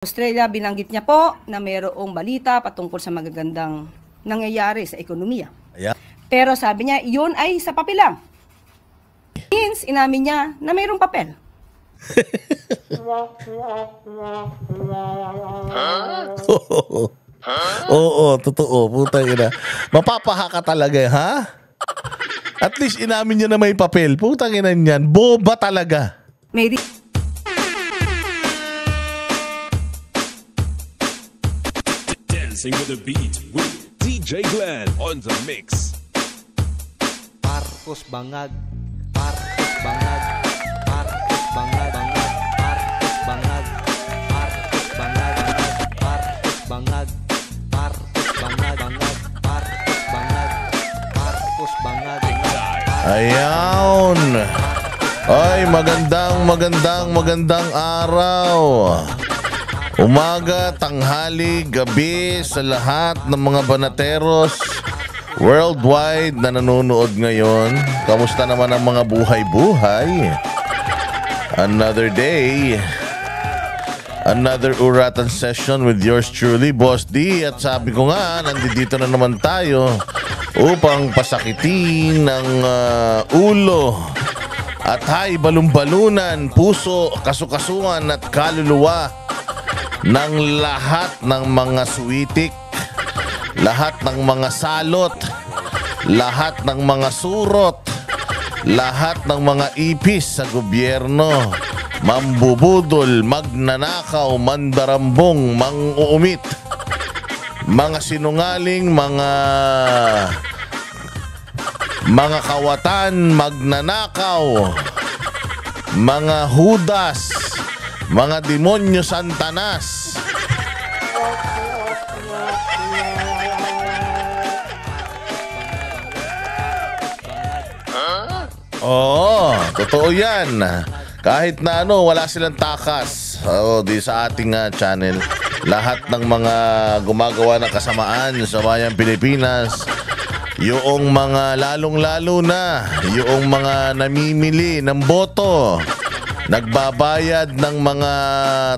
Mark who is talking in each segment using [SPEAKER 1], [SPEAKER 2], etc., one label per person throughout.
[SPEAKER 1] Australia, binanggit niya po na mayroong balita patungkol sa magagandang nangyayari sa ekonomiya.
[SPEAKER 2] Yeah.
[SPEAKER 1] Pero sabi niya, yun ay sa papel lang. Means, inamin niya na mayroong papel.
[SPEAKER 2] Oo, totoo. Putang ina. Mapapaha ka talaga, ha? At least inamin niya na may papel. Putang ina niyan. Boba talaga.
[SPEAKER 1] May
[SPEAKER 3] Dancing with the beat with DJ Glenn on the mix.
[SPEAKER 4] Marcos Bangag, Marcos Bangag, Marcos Bangag, Marcos Bangag, Marcos Bangag, Marcos Bangag, Marcos Bangag, Marcos Bangag, Marcos Bangag.
[SPEAKER 2] Ayan. Ay, magandang araw. Umaga, tanghali, gabi sa lahat ng mga banateros worldwide na nanonood ngayon. Kamusta naman ang mga buhay-buhay? Another day, another uratan session with yours truly, Boss D. At sabi ko nga, nandito na naman tayo upang pasakitin ng ulo at balumbalunan, puso, kasukasuan at kaluluwa ng lahat ng mga suwitik, lahat ng mga salot, lahat ng mga surot, lahat ng mga ipis sa gobyerno, mambubudol, magnanakaw, mandarambong, manguumit, mga sinungaling, mga kawatan, magnanakaw, mga hudas, mga demonyo santanas. Oo, totoo yan. Kahit na wala silang takas. Di sa ating channel. Lahat ng mga gumagawa ng kasamaan sa bayang Pilipinas, yung mga lalong-lalo na, yung mga namimili ng boto, nagbabayad ng mga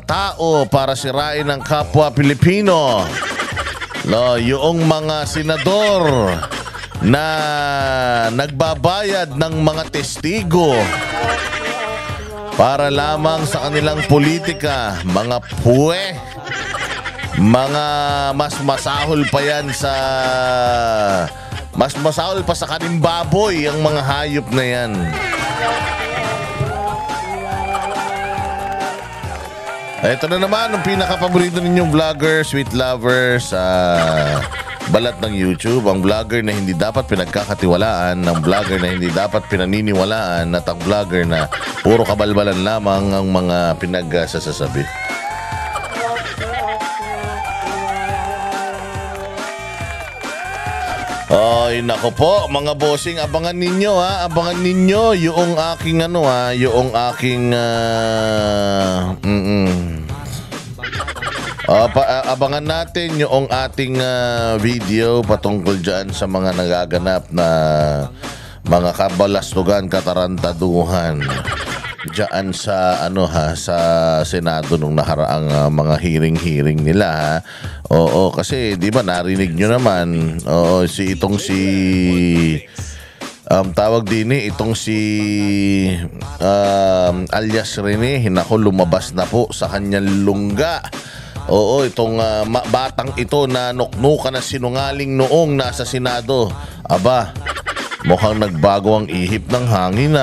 [SPEAKER 2] tao para sirain ang kapwa Pilipino. Yung mga senador na nagbabayad ng mga testigo para lamang sa kanilang politika, mga puwe, mga mas masahol pa yan sa kanimbaboy ang mga hayop na yan. Ito na naman ang pinaka-paborito ninyong vlogger, sweet lover sa balat ng YouTube. Ang vlogger na hindi dapat pinagkakatiwalaan, ang vlogger na hindi dapat pinaniniwalaan, at ang vlogger na puro kabalbalan lamang ang mga pinagsasasabi. Ay, nako po, mga bossing, abangan ninyo abangan ninyo yung aking yung aking abangan natin yung ating video patungkol dyan sa mga nagaganap na mga kabalastugan, katarantaduhan dyan sa sa Senado nung nakaraang mga hearing nila. Oo, kasi di ba narinig nyo naman, tawag din itong si alias Rene, lumabas na po sa kanyang lungga. Oo, itong batang ito na nuknukan na sinungaling noong nasa Senado. Aba, mukhang nagbago ang ihip ng hangin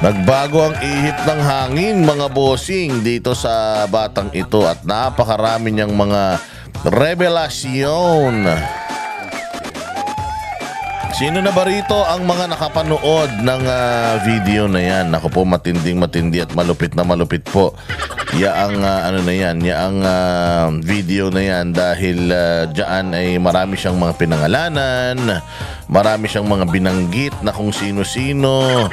[SPEAKER 2] Nagbago ang ihip ng hangin, mga bossing, dito sa batang ito, at napakarami niyang mga revelasyon. Sino na ba rito ang mga nakapanood ng video na yan? Ako po, matindi at malupit na malupit po. Yaang video na yan, dahil dyan ay marami siyang mga pinangalanan, marami siyang mga binanggit na kung sino-sino,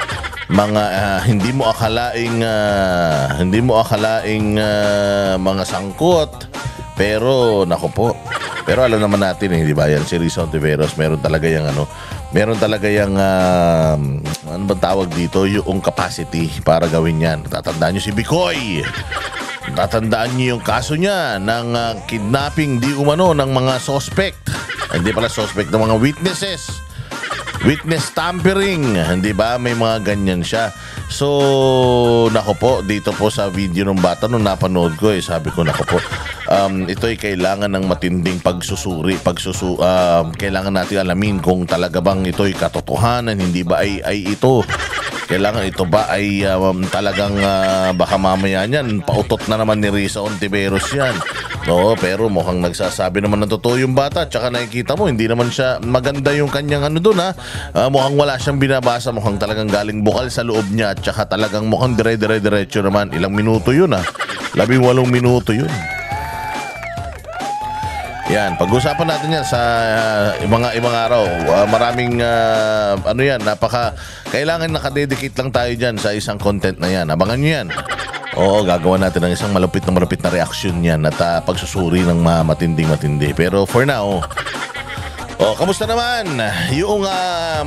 [SPEAKER 2] mga hindi mo akalaing mga sangkot. Pero nako po, pero alam naman natin di ba yan si Rizal Tiveros, meron talaga yung ano ba tawag dito, yung capacity para gawin yan. Tatandaan nyo si Bicoy. Tatandaan nyo yung kaso niya ng kidnapping di umano ng mga suspect. Hindi pala suspect, ng mga witnesses. Witness tampering, hindi ba? May mga ganyan siya. So, nako po, dito po sa video ng bata nung napanood ko, sabi ko, nako po, ito ay kailangan ng matinding pagsusuri. Kailangan natin alamin kung talaga bang ito ay katotohanan, hindi ba ay ito. Kailangan ito ba ay talagang baka mamaya niyan, pautot na naman ni Risa Ontiveros yan. No, pero mukhang nagsasabi naman ng totoo yung bata. Tsaka nakikita mo, hindi naman siya maganda yung kanyang ano doon ha. Mukhang wala siyang binabasa. Mukhang talagang galing bukal sa loob niya. Tsaka talagang mukhang dire-diretso naman. Ilang minuto yun ha. 18 minuto yun. Yan, pag-usapan natin yan sa ibang araw. Maraming ano yan, kailangan nakadedicate lang tayo dyan sa isang content na yan. Abangan nyo yan. Oo, gagawa natin ng isang malupit na reaksyon yan at pagsusuri ng matinding-matindi. Pero for now, kamusta naman yung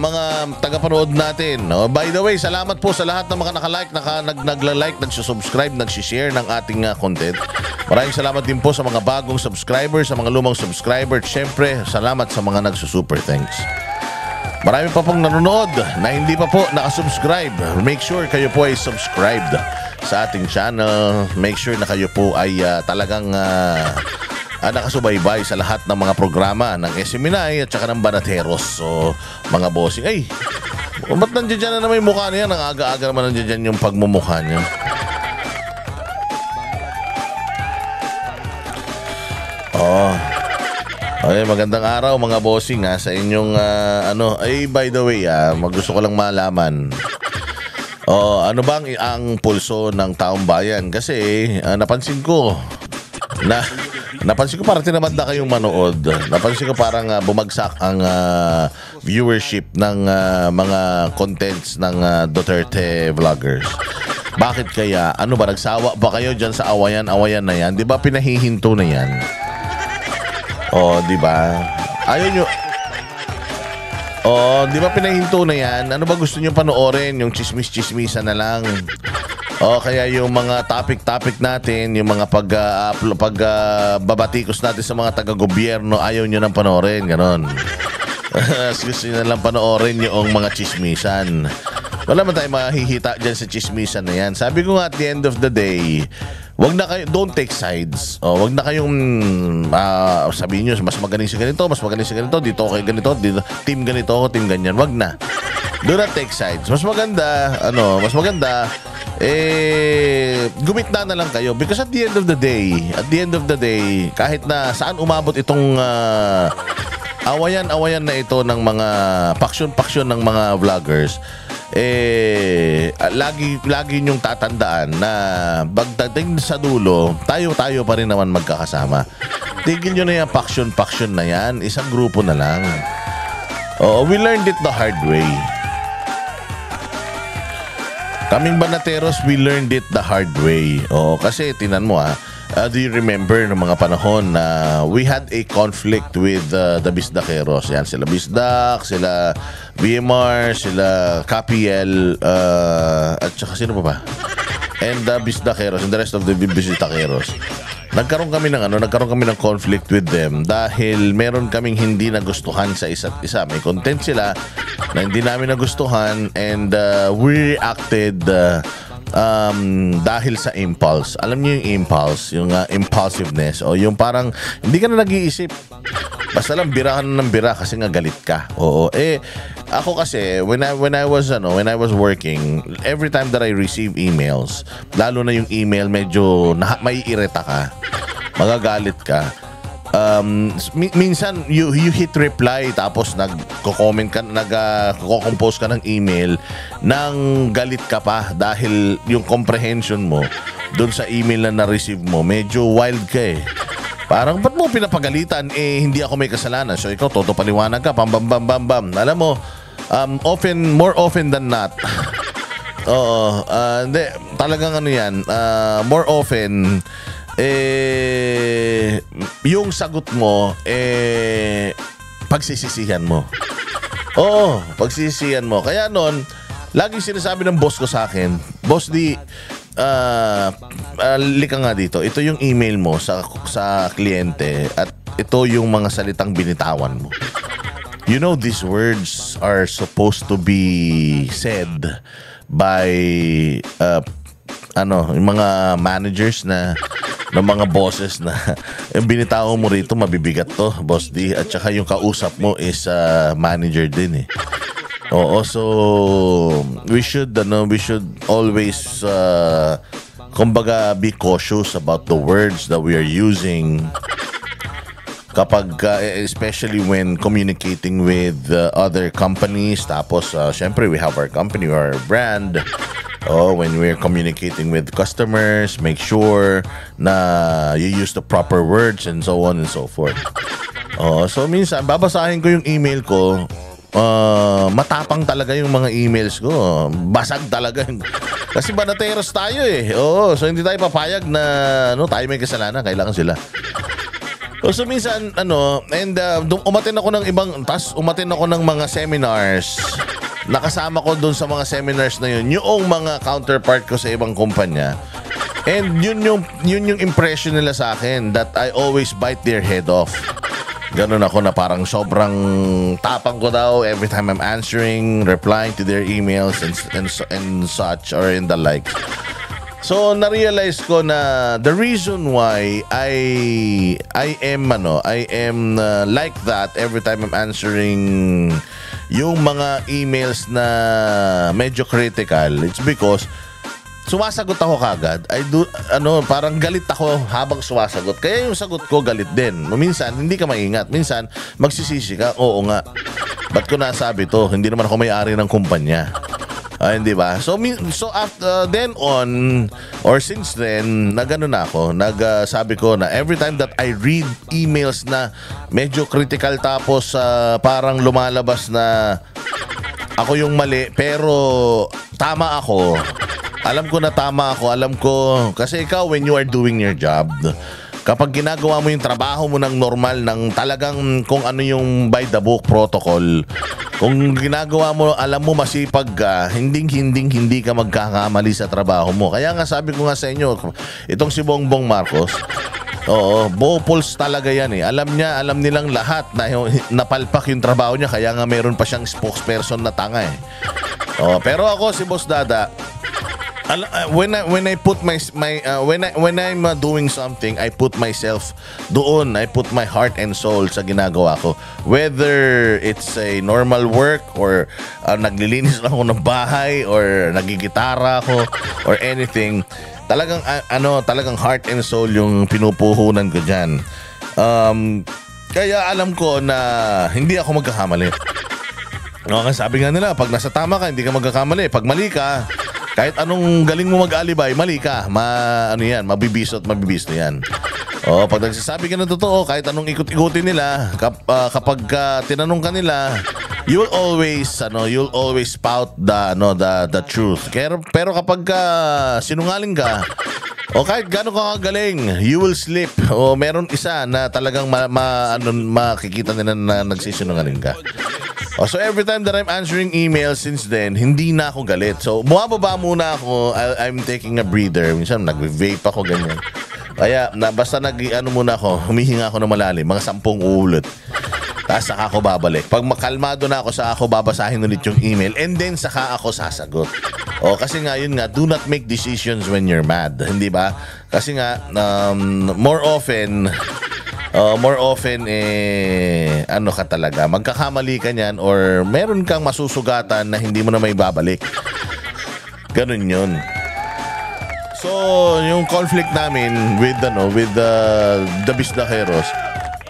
[SPEAKER 2] mga tagapanood natin? By the way, salamat po sa lahat ng mga nakalike, nagla-like, nagsusubscribe, nagsishare ng ating content. Maraming salamat din po sa mga bagong subscribers, sa mga lumang subscriber. Siyempre, salamat sa mga nagsusuper thanks. Marami pa pong nanonood na hindi pa po nakasubscribe. Make sure kayo po ay subscribed sa ating channel. Make sure na kayo po ay talagang nakasubaybay sa lahat ng mga programa ng SMNI at saka ng Banateros. So, mga bossing, ay, ba't nandiyan dyan na naman yung mukha niya? Ang aga-aga naman nandiyan dyan yung pagmumukha niya. Okay, magandang araw mga bossing sa inyong by the way, gusto ko lang malaman. Ano bang ang pulso ng taong bayan? Kasi napansin ko parang tinamad na kayong manood. Napansin ko parang bumagsak ang viewership ng mga contents ng Duterte vloggers. Bakit kaya? Ano ba, nagsawa ba kayo dyan sa awayan na yan? Di ba pinahihinto na yan? Di ba? Ayaw nyo. Di ba pinahinto na yan? Ano ba gusto nyo panoorin? Yung chismis-chismisan na lang. Kaya yung mga topic natin, yung mga pagbabatikos natin sa mga taga-gobyerno, ayaw nyo nang panoorin. Ganon. Gusto nyo na lang panoorin yung mga chismisan. Wala man tayo mahihita dyan sa chismisan na yan. Sabi ko nga, at the end of the day, don't take sides. Wag na kayong sabihin nyo, mas magaling si ganito, dito okay ganito, dito, team ganito ako, team ganyan. Wag na. Do not take sides. Mas maganda, gumitna na lang kayo. Because at the end of the day, kahit na saan umabot itong awayan na ito ng mga paksyon ng mga vloggers, lagi nyong tatandaan na pagdating sa dulo, tayo pa rin naman magkakasama. Tigil nyo na yung paksyon na yan. Isang grupo na lang. We learned it the hard way. Kaming Banateros, we learned it the hard way. Kasi tinan mo do you remember ng mga panahon na we had a conflict with the Bisdakeros? Yan, sila Bisdak, sila BMR, sila KPL, at saka sino pa ba? And the Bisdakeros and the rest of the Bisdakeros. Nagkaroon kami ng conflict with them dahil meron kaming hindi nagustuhan sa isa't isa. May content sila na hindi namin nagustuhan and we reacted dahil sa impulse. Alam niyo yung impulse, yung impulsiveness, o yung parang hindi ka na nag-iisip. Basta lang bira ka na ng bira kasi nga galit ka. Ako kasi when I was working, every time that I receive emails, lalo na yung email medyo maiirita ka, magagalit ka. Minsan you hit reply tapos nagko-comment ka, nagko-compose ka ng email nang galit ka pa dahil yung comprehension mo doon sa email na na-receive mo medyo wild ka Parang ba't mo pinapagalitan hindi ako may kasalanan. So ikaw toto paliwanag ka bam. Alam mo, more often than not. Hindi talagang yan, more often yung sagot mo pagsisisihan mo. Pagsisisihan mo. Kaya noon, laging sinasabi ng boss ko sa akin, Boss D, lika nga dito. Ito yung email mo sa kliyente at ito yung mga salitang binitawan mo. You know, these words are supposed to be said by yung mga managers ng mga bosses na yung binitaw mo rito mabibigat to, Boss D, at saka yung kausap mo is manager din eh. Oo, so we should always kumbaga be cautious about the words that we are using kapag especially when communicating with other companies. Tapos syempre we have our company, our brand. When we're communicating with customers, make sure na you use the proper words and so on and so forth. So minsan babasahin ko yung email ko, matapang talaga yung mga emails ko. Basag talaga. Kasi banateros tayo eh. So hindi tayo papayag na tayo may kasalanan, kailangan sila. So minsan umattend ako ng mga seminars. Nakasama ko doon sa mga seminars na yun yung mga counterpart ko sa ibang kumpanya. And yun yung impression nila sa akin, that I always bite their head off. Ganun ako na parang sobrang tapang ko daw every time I'm replying to their emails and such or in the like. So na-realize ko na the reason why I am like that every time I'm answering yung mga emails na medyo critical, it's because sumasagot ako kagad. Parang galit ako habang sumasagot. Kaya yung sagot ko galit din. Minsan hindi ka maingat, minsan magsisisi ka, oo nga, ba't ko nasabi to? Hindi naman ako may-ari ng kumpanya. Hindi ba? So after then on, or since then, nagano na ako, nagsabi ko na every time that I read emails na medyo critical, tapos parang lumalabas na ako yung mali pero tama ako. Alam ko na tama ako, alam ko kasi ikaw, when you are doing your job, kapag ginagawa mo yung trabaho mo ng normal, ng talagang kung ano yung by the book protocol, kung ginagawa mo, alam mo masipag ka, hindi ka magkakamali sa trabaho mo. Kaya nga sabi ko nga sa inyo, itong si Bongbong Marcos, bopols talaga yan eh. Alam nilang lahat na napalpak yung trabaho niya, kaya nga meron pa siyang spokesperson na tanga eh. Pero ako, si Boss Dada, when I'm doing something, I put myself doon. I put my heart and soul sa ginagawa ko. Whether it's a normal work or naglilinis lang ako ng bahay or nagigitara ako or anything, talagang heart and soul yung pinupuhunan ko diyan. Kaya alam ko na hindi ako magkakamali. Sabi nga nila, pag nasa tama ka, hindi ka magkakamali. Pag mali ka, kahit anong galing mo mag-alibay, mali ka. Mabibiso yan. Pag nagsasabi ka ng totoo, kahit anong ikot-ikutin nila, kapag tinanong ka nila, you'll always spout the truth. Pero kapag sinungaling ka, kahit gano'n ka kagaling, you will slip. Meron isa na talagang makikita nila na nagsisinungaling ka. So every time that I'm answering emails since then, hindi na ako galit. So bumababa muna ako, I'm taking a breather. Minsan nag-vape ako, ganyan. Kaya basta muna ako, humihinga ako ng malalim, mga 10 ulit. Tapos saka ako babalik. Pag makalmado na ako, saka ako babasahin ulit yung email, and then saka ako sasagot. Kasi nga, yun nga, do not make decisions when you're mad. Hindi ba? Kasi nga, more often ka talaga, magkakamali ka niyan or meron kang masusugatan na hindi mo na may babalik. Ganun yun. So, yung conflict namin with the Bisdajeros,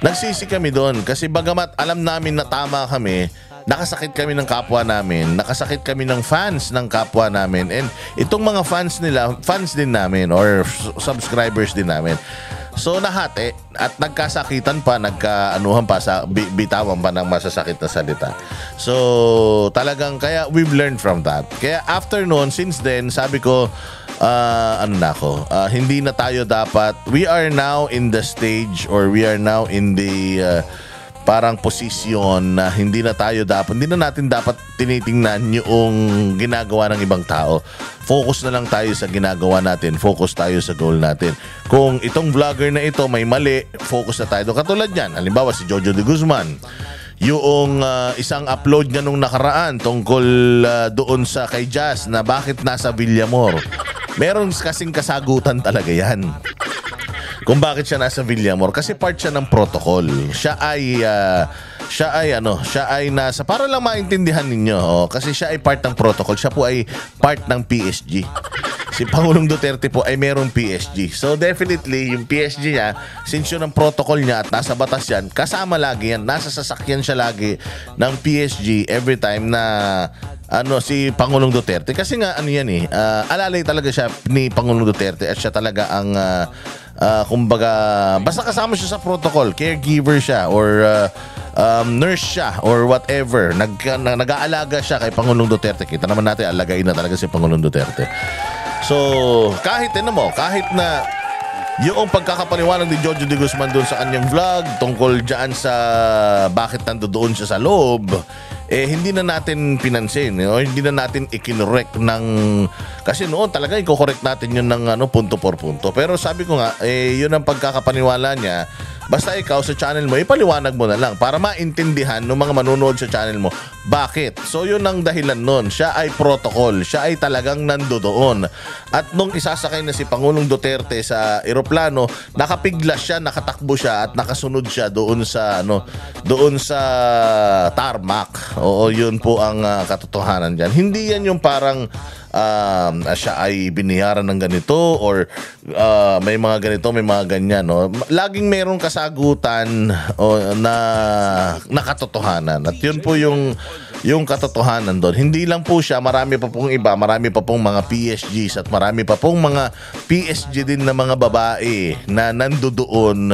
[SPEAKER 2] nagsisi kami doon kasi bagamat alam namin na tama kami, nakasakit kami ng kapwa namin, nakasakit kami ng fans ng kapwa namin, and itong mga fans nila, fans din namin or subscribers din namin. So nahati at nagkasakitan pa, nagkaanuhan pa, bitawan pa ng masasakit na salita. So talagang kaya we've learned from that. Kaya after noon, since then, sabi ko, hindi na tayo dapat, we are now in the stage or we are now in the parang posisyon na hindi na natin dapat tinitingnan yung ginagawa ng ibang tao. Focus na lang tayo sa ginagawa natin. Focus tayo sa goal natin. Kung itong vlogger na ito may mali, focus na tayo. Katulad yan, halimbawa si Jojo de Guzman. Yung isang upload niya nung nakaraan tungkol doon sa kay Jazz na bakit nasa Villamor. Meron kasing kasagutan talaga yan. Kung bakit siya nasa Villamor, kasi part siya ng protocol. Siya ay nasa, para lang maintindihan ninyo, kasi siya ay part ng protocol. Siya po ay part ng PSG. Si Pangulong Duterte po ay merong PSG. So definitely yung PSG niya, since yun ang protocol niya at nasa batas yan, kasama lagi yan, nasa sasakyan siya lagi ng PSG every time na si Pangulong Duterte. Kasi nga alalay talaga siya ni Pangulong Duterte at siya talaga ang kumbaga, basta kasama siya sa protocol, caregiver siya or nurse siya or whatever, nag-aalaga siya kay Pangulong Duterte. Kita naman natin, alagain na talaga si Pangulong Duterte. So, kahit na yung pagkakapaliwanag ni Jojo de Guzman doon sa kanyang vlog tungkol dyan sa bakit nandoon siya sa loob, hindi na natin pinansin o hindi na natin ikinorek ng, kasi noon talaga i-correct natin yun ng punto por punto. Pero sabi ko nga, yun ang pagkakapaniwala niya. Basta ikaw sa channel mo, ipaliwanag mo na lang para maintindihan ng mga manunood sa channel mo bakit. So yun ang dahilan nun. Siya ay protocol. Siya ay talagang nandoon. At nung isasakay na si Pangulong Duterte sa eroplano, nakapiglas siya, nakatakbo siya at nakasunod siya doon sa tarmac. Oo, yun po ang katotohanan dyan. Hindi yan yung parang siya ay biniyaran ng ganito or may mga ganito, may mga ganyan, no? Laging merong kasagutan na katotohanan. At yun po yung katotohanan doon. Hindi lang po siya, marami pa pong iba, marami pa pong mga PSGs at marami pa pong mga PSG din na mga babae na nandoon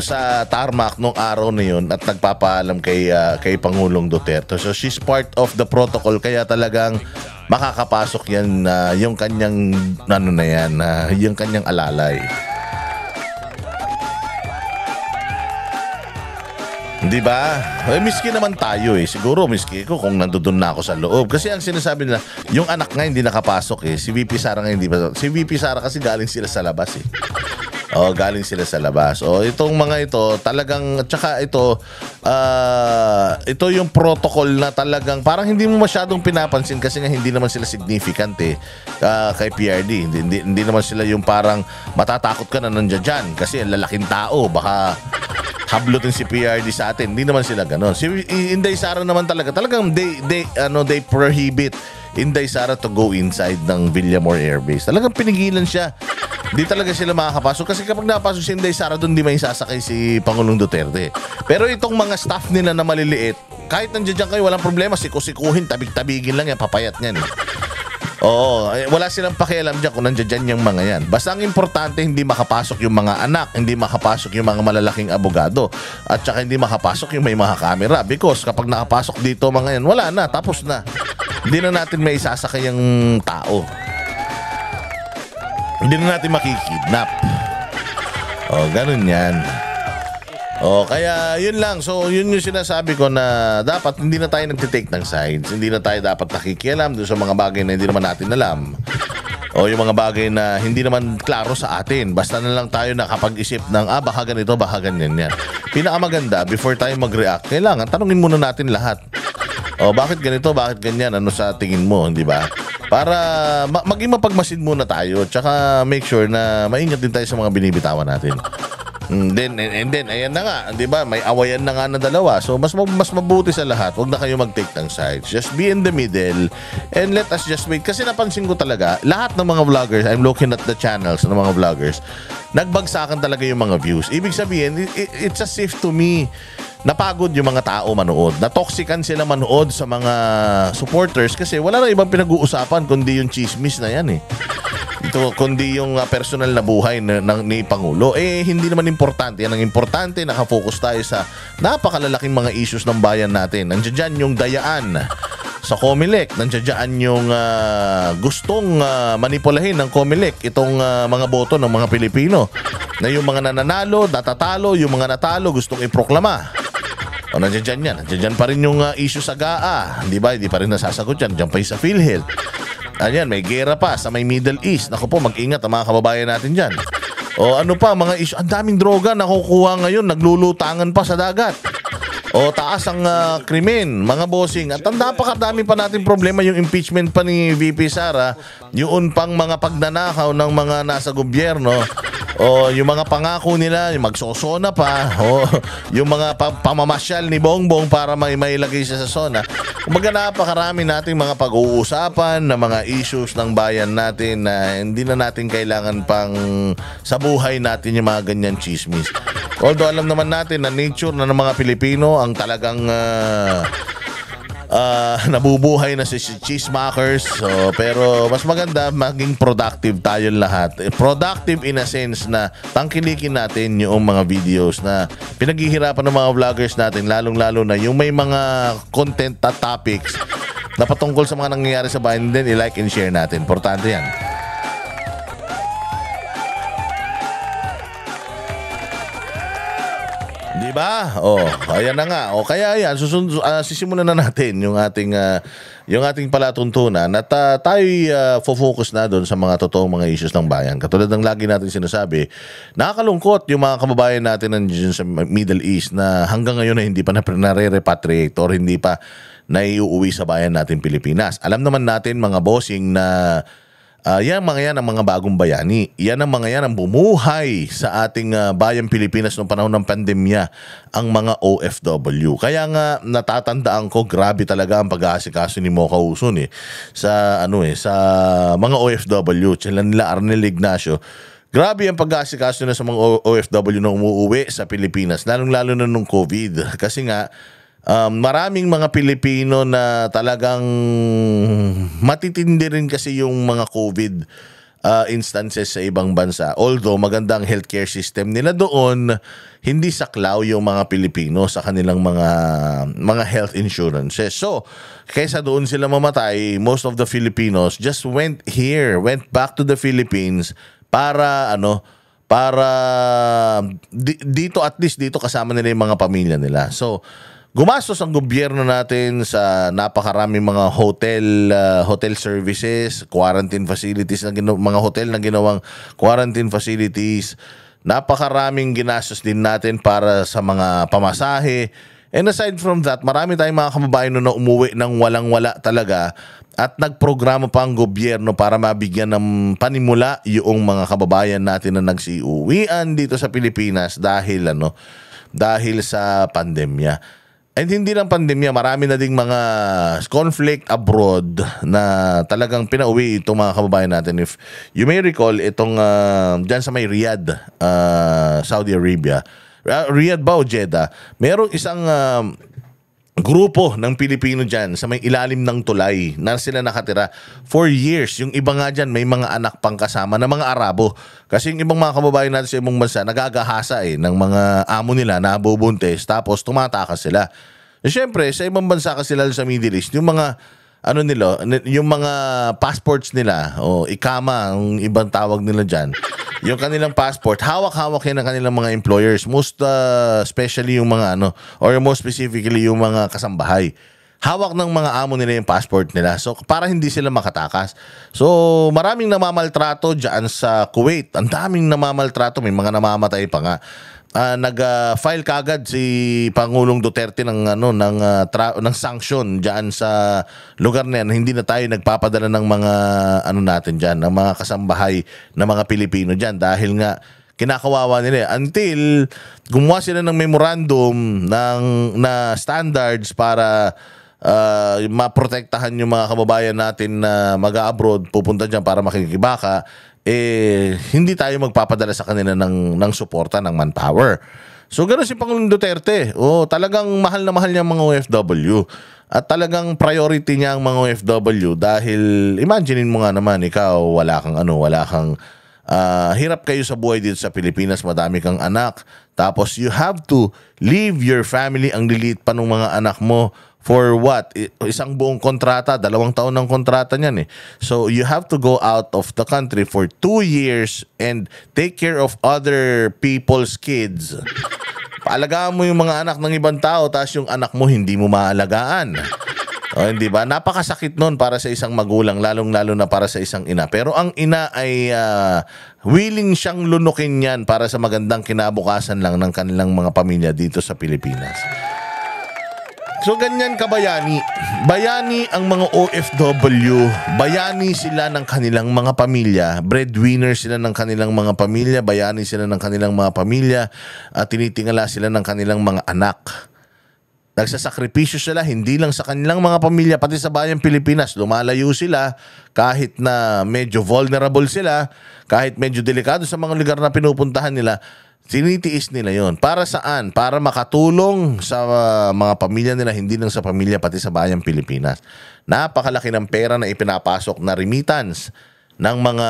[SPEAKER 2] sa tarmac nung araw na yun at nagpapaalam kay Pangulong Duterte. So she's part of the protocol, kaya talagang makakapasok yan yung kanyang yung kanyang alalay. Di ba? Miski naman tayo siguro miski ko kung nandoon na ako sa loob. Kasi ang sinasabi nila, yung anak nga hindi nakapasok Si VP Sara nga hindi pa. Si VP Sara kasi galing sila sa labas galing sila sa labas. Itong mga ito, talagang, tsaka ito yung protocol na talagang parang hindi mo masyadong pinapansin kasi nga hindi naman sila significant kay PRD. Hindi naman sila yung parang matatakot ka na nandiyan dyan kasi lalaking tao, baka hablutin si PRD sa atin. Hindi naman sila ganon. Si Inday Sara naman talagang they prohibit Inday Sara to go inside ng Villamor Air Base. Talagang pinigilan siya. Di talaga sila makakapasok kasi kapag napasok si Inday Sara doon, di may sasakay si Pangulong Duterte. Pero itong mga staff nila na maliliit, kahit nandiyan kayo, walang problema, sikusikuhin, tabig-tabigin lang yan, papayat niyan. Wala silang pakialam dyan kung nandiyan yung mga yan. Basta ang importante, hindi makapasok yung mga anak, hindi makapasok yung mga malalaking abogado, at saka hindi makapasok yung may mga kamera. Because kapag nakapasok dito mga yan, wala na, tapos na. Hindi na natin may isasakay yung tao. Hindi na natin makikidnap. Ganun yan. Kaya yun lang. So yun yung sinasabi ko na dapat hindi na tayo nagtitake ng sides. Hindi na tayo dapat nakikialam doon sa mga bagay na hindi naman natin alam. Yung mga bagay na hindi naman klaro sa atin. Basta na lang tayo nakapag-isip ng baka ganito, baka ganyan yan. Pinakamaganda, before tayo mag-react, kailangan tanungin muna natin lahat. Bakit ganito, bakit ganyan, ano sa tingin mo, hindi ba? Para maging mapagmasid muna tayo, tsaka make sure na maingat din tayo sa mga binibitawan natin. And then, ayan na nga, di ba? May awayan na nga na dalawa. So, mas mabuti sa lahat, huwag na kayo mag-take ng sides. Just be in the middle and let us just wait. Kasi napansin ko talaga, lahat ng mga vloggers, I'm looking at the channels ng mga vloggers, nagbagsakan talaga yung mga views. Ibig sabihin, it's as if to me, napagod yung mga tao manood. Natoxican sila manood sa mga supporters kasi wala na ibang pinag-uusapan kundi yung chismis na yan Ito, kundi yung personal na buhay ni Pangulo. Hindi naman importante. Yan ang importante. Nakafocus tayo sa napakalalaking mga issues ng bayan natin. Nandiyan dyan yung dayaan sa Comelec. Nandiyan dyan yung gustong manipulahin ng Comelec itong mga boto ng mga Pilipino. Na yung mga nananalo, natatalo, yung mga natalo gustong iproklama. O nandiyan dyan yan. Nandiyan dyan pa rin yung issue sa GAA. Di ba? Hindi pa rin nasasagot yan. Diyan pa yung sa PhilHealth. Ayan, may gera pa sa may Middle East. Naku po, mag-ingat ang mga kababayan natin dyan. O ano pa, mga issue. Ang daming droga nakukuha ngayon. Naglulutangan pa sa dagat. O taas ang krimen, mga bossing. At ang napakadami pa natin problema yung impeachment pa ni VP Sara. Yun pang mga pagnanakaw ng mga nasa gobyerno. O yung mga pangako nila, yung magsosona pa. O yung mga pamamasyal ni Bongbong para may mailagay siya sa sona. Kumbaga napakarami nating mga pag-uusapan na mga issues ng bayan natin na hindi na natin kailangan pang sa buhay natin yung mga ganyan chismis. Although alam naman natin na nature na ng mga Pilipino ang talagang nabubuhay na si cheesemakers. So, pero mas maganda maging productive tayo lahat. Productive in a sense na tangkilikin natin yung mga videos na pinaghihirapan ng mga vloggers natin, lalong-lalo na yung may mga content at topics na patungkol sa mga nangyayari sa bayan din, i-like and share natin. Importante yan. Diba? Oh, ayan na nga. O kaya ayan, sisimulan na natin yung ating palatuntunan at tayo focus na doon sa mga totoong mga issues ng bayan. Katulad ng lagi natin sinasabi, nakakalungkot yung mga kababayan natin nandiyan sa Middle East na hanggang ngayon na hindi pa nare-repatriate or hindi pa naiuwi sa bayan natin Pilipinas. Alam naman natin mga bossing na yan ang mga bagong bayani. Yan ang mga yan ang bumuhay sa ating bayang Pilipinas noong panahon ng pandemya, ang mga OFW. Kaya nga natatandaan ko, grabe talaga ang pag-aasikaso ni Mocha Uson sa sa mga OFW. Sila nila Arnel Ignacio. Grabe ang pag-aasikaso na sa mga OFW na umuuwi sa Pilipinas, lalong-lalo na nung COVID. Kasi nga maraming mga Pilipino na talagang matitindi rin kasi yung mga COVID instances sa ibang bansa. Although magandang healthcare system nila doon, hindi saklaw yung mga Pilipino sa kanilang mga health insurances. So, kaysa doon sila mamatay, most of the Filipinos just went back to the Philippines para dito, at least dito kasama nila yung mga pamilya nila. So, gumastos ang gobyerno natin sa napakaraming mga hotel services, quarantine facilities, mga hotel na ginawang quarantine facilities. Napakaraming ginastos din natin para sa mga pamasahe. And aside from that, marami tayong mga kababayan na umuwi ng walang-wala talaga at nagprograma pa ang gobyerno para mabigyan ng panimula yung mga kababayan natin na nagsiuwian dito sa Pilipinas dahil sa pandemya. And hindi lang pandemya, marami na ding mga conflict abroad na talagang pinauwi itong mga kababayan natin. If you may recall, itong dyan sa may Riyadh, Saudi Arabia, Riyadh ba o Jeddah, merong isang grupo ng Pilipino dyan sa may ilalim ng tulay na sila nakatira for years. Yung iba nga dyan may mga anak pang kasama na mga Arabo. Kasi yung ibang mga kababayan natin sa ibang bansa nagagahasa ng mga amo nila na bubuntis tapos tumatakas sila. Siyempre sa ibang bansa kasi sila sa Middle East, yung mga yung mga passports nila o ikama, ang ibang tawag nila dyan, yung kanilang passport, hawak-hawak yan ng kanilang mga employers, most especially yung mga or most specifically yung mga kasambahay. Hawak ng mga amo nila yung passport nila. So, para hindi sila makatakas. So, maraming namamaltrato dyan sa Kuwait. Ang daming namamaltrato. May mga namamatay pa nga. Nag-file kagad si Pangulong Duterte ng sanction diyan sa lugar na yan. Hindi na tayo nagpapadala ng mga natin diyan, ng mga kasambahay na mga Pilipino diyan dahil nga kinakawawa nila until gumawa sila ng memorandum na standards para maprotektahan yung mga kababayan natin na mag-abroad, pupunta diyan para makikibaka. Hindi tayo magpapadala sa kanila ng suporta ng manpower. So ganoon si Pangulong Duterte. Talagang mahal na mahal niya ang mga OFW. At talagang priority niya ang mga OFW dahil imaginein mo nga naman, ikaw wala kang hirap kayo sa buhay dito sa Pilipinas, madami kang anak. Tapos you have to leave your family, ang lilit pa ng mga anak mo. For what? Isang buong kontrata, 2 taon ng kontrata niyan . So you have to go out of the country for 2 years and take care of other people's kids. Paalagaan mo yung mga anak ng ibang tao, tapos yung anak mo hindi mo maalagaan. O, hindi ba? Napakasakit nun para sa isang magulang, lalong-lalo na para sa isang ina. Pero ang ina ay willing siyang lunukin yan para sa magandang kinabukasan lang ng kanilang mga pamilya dito sa Pilipinas. So ganyan kabayani. Bayani ang mga OFW. Bayani sila ng kanilang mga pamilya. Breadwinner sila ng kanilang mga pamilya. Bayani sila ng kanilang mga pamilya. At tinitingala sila ng kanilang mga anak. Nagsasakripisyo sila hindi lang sa kanilang mga pamilya, pati sa bayang Pilipinas. Lumalayo sila kahit na medyo vulnerable sila, kahit medyo delikado sa mga lugar na pinupuntahan nila. Tinitiis nila yon. Para saan? Para makatulong sa mga pamilya nila, hindi lang sa pamilya, pati sa bayang Pilipinas. Napakalaki ng pera na ipinapasok na remittance ng mga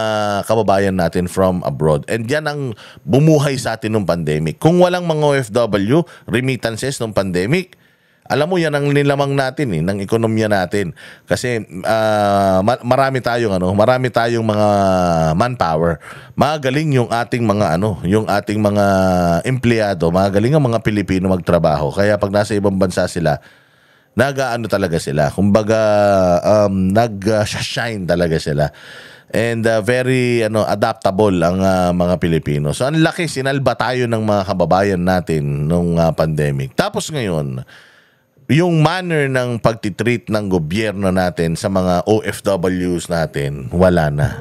[SPEAKER 2] kababayan natin from abroad. And yan ang bumuhay sa atin nung pandemic. Kung walang mga OFW, remittances nung pandemic, alam mo yan ang nilamang natin ng ekonomiya natin. Kasi marami tayong mga manpower. Magaling yung ating mga yung ating mga empleyado, magaling ang mga Pilipino magtrabaho. Kaya pag nasa ibang bansa sila, talaga sila. Kumbaga nag-shine talaga sila. And very adaptable ang mga Pilipino. So ang laki, sinalba tayo ng mga kababayan natin nung pandemic. Tapos ngayon, yung manner ng pagtitreat ng gobyerno natin sa mga OFWs natin, wala na.